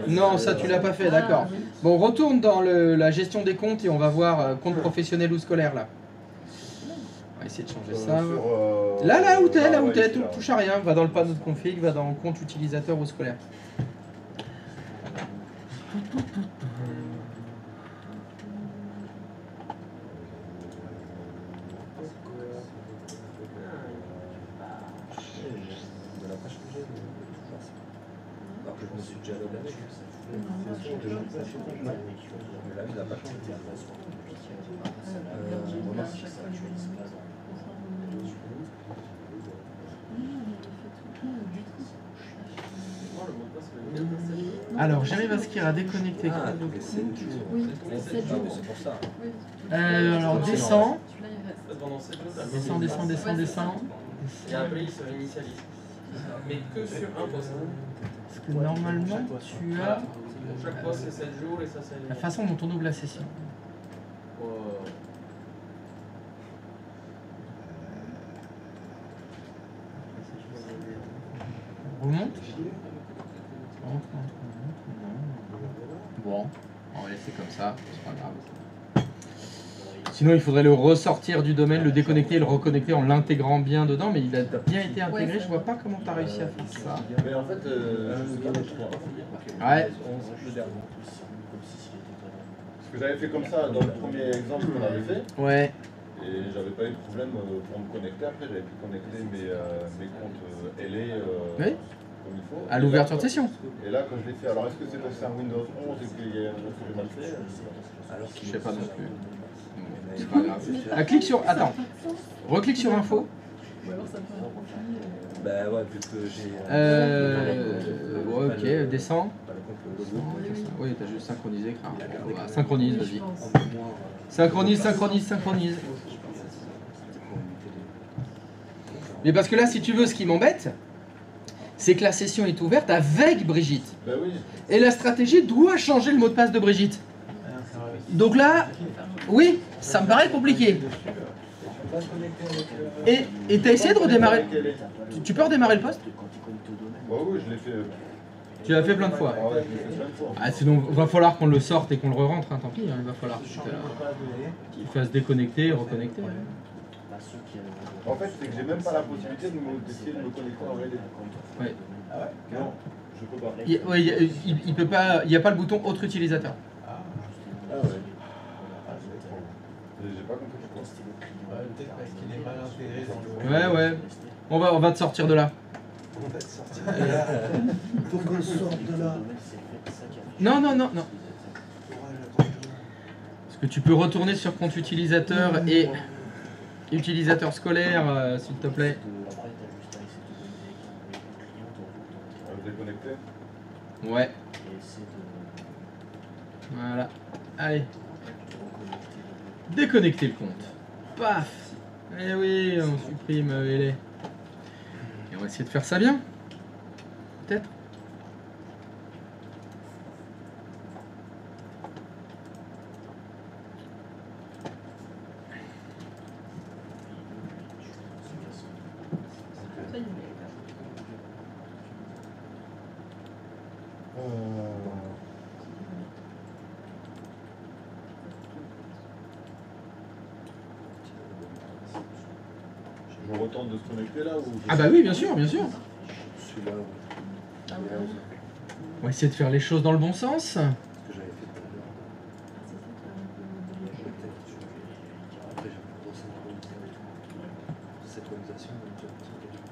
Non, ça tu l'as pas fait, d'accord. Bon, on retourne dans la gestion des comptes et on va voir compte professionnel ou scolaire là. On va essayer de changer ça. Là où t'es, touche à rien. Va dans le panneau de config, va dans compte utilisateur ou scolaire. Je me suis déjà logué dessus. Mais là, il n'a pas changé. Alors, j'arrive à ce qu'il y a déconnecté. Oui, 7 jours. C'est pour ça. Alors, descends. Pendant 7 jours, t'as Descends. Et après, il se réinitialise. Mais que sur un poste. Parce que normalement, tu as Chaque poste, c'est 7 jours et ça, c'est... la façon dont on ouvre la session. On remonte. Bon, on va laisser comme ça, c'est pas grave. Sinon, il faudrait le ressortir du domaine, le déconnecter et le reconnecter en l'intégrant bien dedans, mais il a bien été intégré. Je vois pas comment tu as réussi à faire ça. Mais en fait, Ouais. Parce que j'avais fait comme ça dans le premier exemple qu'on avait fait. Ouais. Et j'avais pas eu de problème pour me connecter. Après, j'avais pu connecter mes comptes LA Oui. comme il faut. À l'ouverture de session. Et là, quand je l'ai fait, alors est-ce que c'est parce que c'est un Windows 11 et qu'il y a un truc que j'ai mal fait Je sais pas non plus. C'est pas grave. Ah, clique sur. Attends. Reclique sur info. Ou alors ça peut un profil. Bah ouais, vu que j'ai. Ok, descends. Oui, t'as juste synchronisé. Synchronise, vas-y. Synchronise. Mais parce que là, si tu veux, ce qui m'embête, c'est que la session est ouverte avec Brigitte. Ben oui. Et la stratégie doit changer le mot de passe de Brigitte. Donc là, oui, ça me paraît compliqué. Et t'as essayé de redémarrer. Tu peux redémarrer le poste? Bah oui, je l'ai fait. Tu l'as fait plein de fois. Ah ouais, je l'ai fait plein de fois. Ah, sinon, il va falloir qu'on le sorte et qu'on le re-rentre, hein, tant pis, hein, il va falloir qu'il fasse déconnecter et reconnecter. En fait, c'est que j'ai même pas la possibilité d'essayer de me connecter en réalité. Ouais. Non, je peux pas. Il peut pas, il n'y a pas le bouton autre utilisateur. Ah ouais. J'ai pas compris pourquoi. Peut-être parce qu'il est mal intégré dans le... Ouais. On va te sortir de là. On va te sortir de là. Faut qu'on sorte de là. Non. Parce que tu peux retourner sur compte utilisateur et utilisateur scolaire, s'il te plaît. Déconnecter. Ouais. Voilà. Allez. Déconnecter le compte. Paf. Eh oui, on supprime LA. Et on va essayer de faire ça bien. Peut-être. Je retente de se connecter là ou Ah bah oui, bien sûr, bien sûr. Celui-là, Ah ouais. ouais. On va essayer de faire les choses dans le bon sens. Ce que j'avais fait tout à l'heure. Après, j'ai pas trop synchronisation.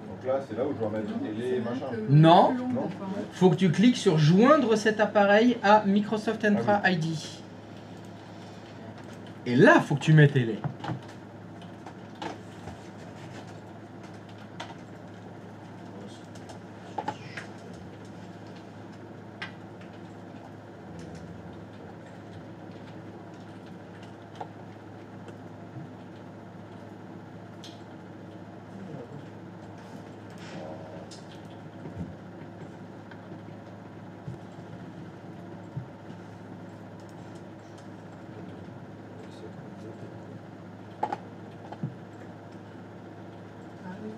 Donc là, c'est là où je dois mettre les machins. Non. Non. Faut que tu cliques sur joindre cet appareil à Microsoft Entra ID. Et là, faut que tu mettes les. Ah oui.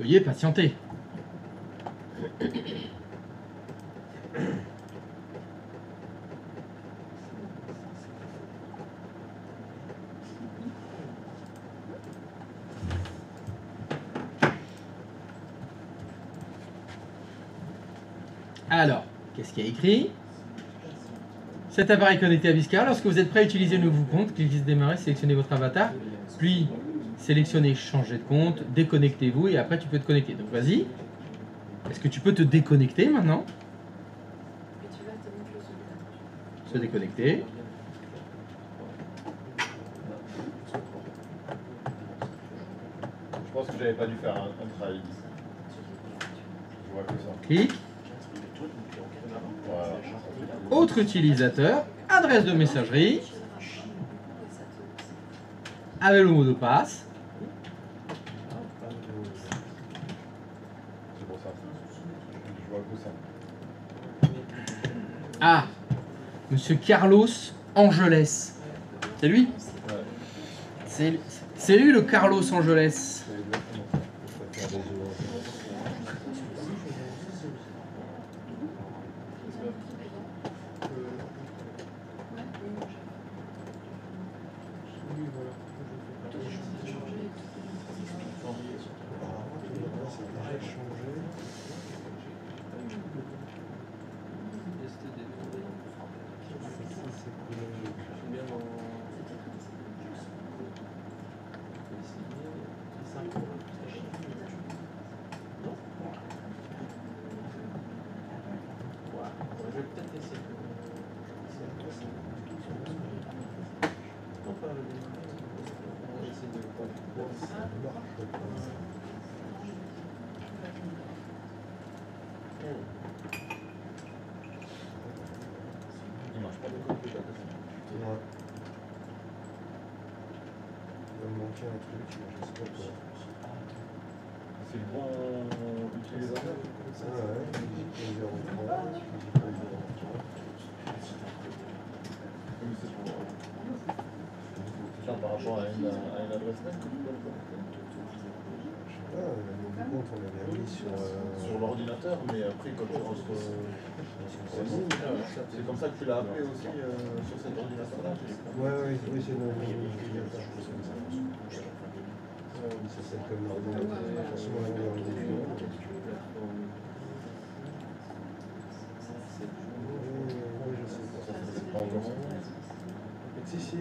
Veuillez patienter. Alors, qu'est-ce qu'il y a écrit? Cet appareil connecté à Viscar, lorsque vous êtes prêt à utiliser le nouveau compte, cliquez sur démarrer, sélectionnez votre avatar, puis sélectionnez changer de compte, déconnectez-vous et après tu peux te connecter. Donc vas-y. Est-ce que tu peux te déconnecter maintenant? Et tu vas te mettre le sauvegarde. Se déconnecter. Je pense que j'avais pas dû faire un travail. Je vois que ça. Clique. Voilà. Autre utilisateur, adresse de messagerie, avec le mot de passe. C'est pour ça. Je vois que ça. Ah, Monsieur Carlos Angeles. C'est lui? Ouais. C'est lui le Carlos Angeles. C'est exactement ça. Je préfère des jeux. Je vais peut-être essayer. On va essayer Il marche pas de côté. Ouais. Il va me manquer un truc, mais je sais pas quoi. C'est le bon utilisateur. Ah ouais, j'ai 03, C'est ça par rapport à une adresse mail que tu dois le connecter. Ah, le nouveau compte, on l'avait mis sur Sur l'ordinateur, mais après quand tu rentres c'est comme ça que tu l'as appelé aussi sur cet ordinateur-là. Ouais, oui, c'est le l'ordinateur. C'est celle comme l'ordinateur. Sur l'ordinateur. Oui, je sais pas. C'est pas encore. Si, si.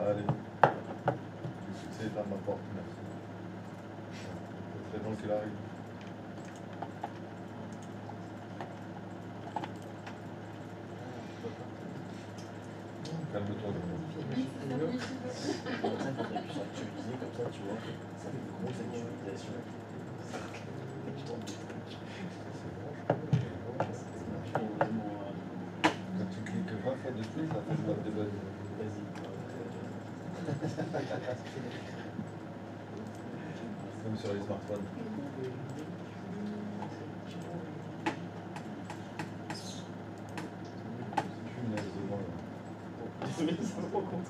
Allez. Le succès est à ma porte, merci. C'est bon qu'il arrive. Calme-toi. Comme ça, quand t'appuies sur actualiser, comme ça, tu vois, ça fait une grosse actualisation. Quand tu cliques 20 fois dessus, ça fait le mode de base. Comme sur les smartphones. Punaise de moi, là. Désolé, ça se rend compte.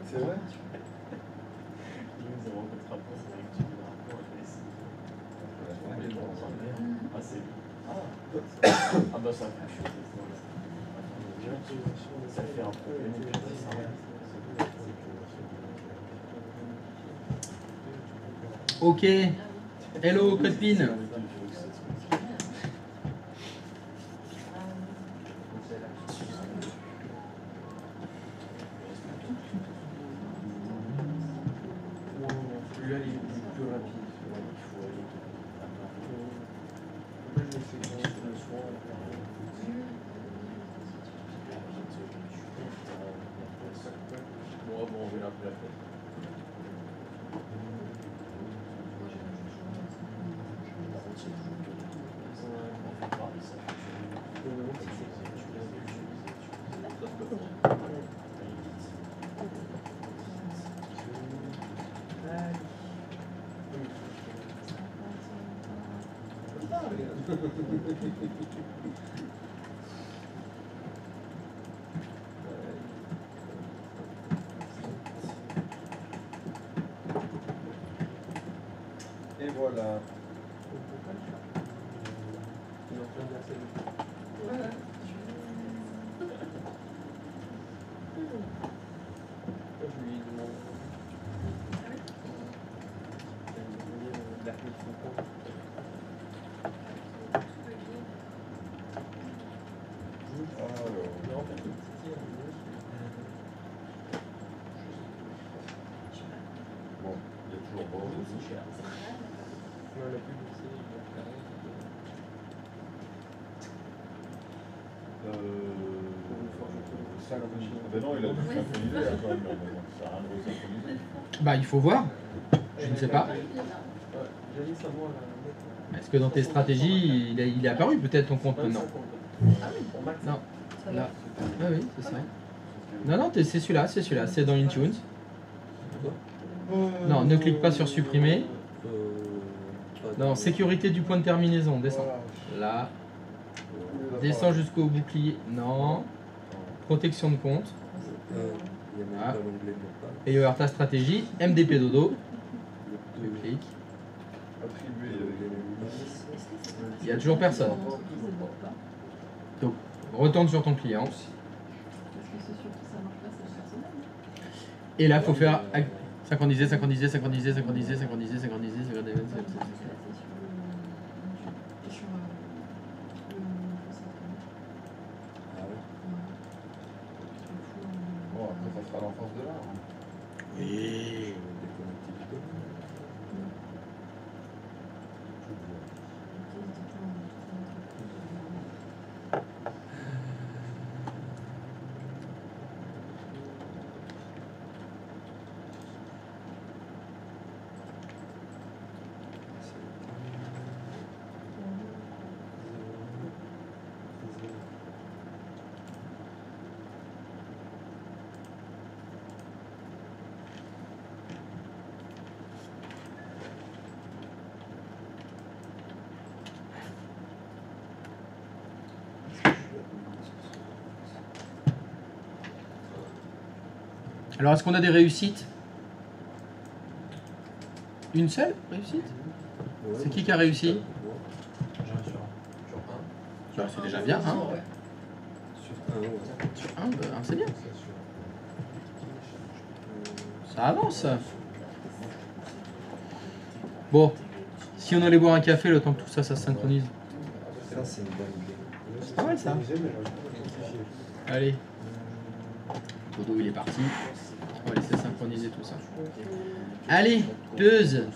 C'est vrai? Ah, c'est. Ah, bah ça fait. Ça fait un peu. Ok. Hello, code PIN. Celui-là, il est plus rapide. Bon, on verra après la fête. Et voilà. Ils ont plein d'accès. Je lui demande. Alors, bon, il y a toujours bon. C'est cher. Non, la pub aussi, il y a carré. Ben non, il a dû synchroniser là quand même. Mais bon, ça sert à rien de resynchroniser. Bah, il faut voir. Je ne sais pas. J'ai mis ça moi là. Est-ce que dans tes stratégies, il est apparu peut-être ton compte maintenant? Ah oui, Non. ça Là. va. Ah oui, c'est ça. Non, non, c'est celui-là, c'est dans Intunes. Non, ne clique pas sur supprimer. Non, sécurité du point de terminaison, descends. Là. Descends jusqu'au bouclier. Non. Protection de compte. Ah. Et ta stratégie, MDP dodo. Tu cliques. Attribuer. Il n'y a toujours personne. Donc, retourne sur ton client. Parce que c'est sûr que ça marche pas, c'est le personnel. Et là, il faut faire synchroniser, synchroniser, synchroniser, synchroniser, synchroniser, synchroniser, synchroniser. Bon, après, ça sera l'enfance de l'art. Oui. Alors, est-ce qu'on a des réussites? Une seule réussite? C'est qui a réussi? J'en ai sur Bah, c'est déjà bien, hein? Ouais. Sur un, bah, c'est bien. Ça avance. Bon, si on allait boire un café le temps que tout ça, ça se synchronise. Ça, c'est une bonne idée. C'est pas mal ça. Allez. Dodo il est parti. On va laisser synchroniser tout ça. Allez, pause.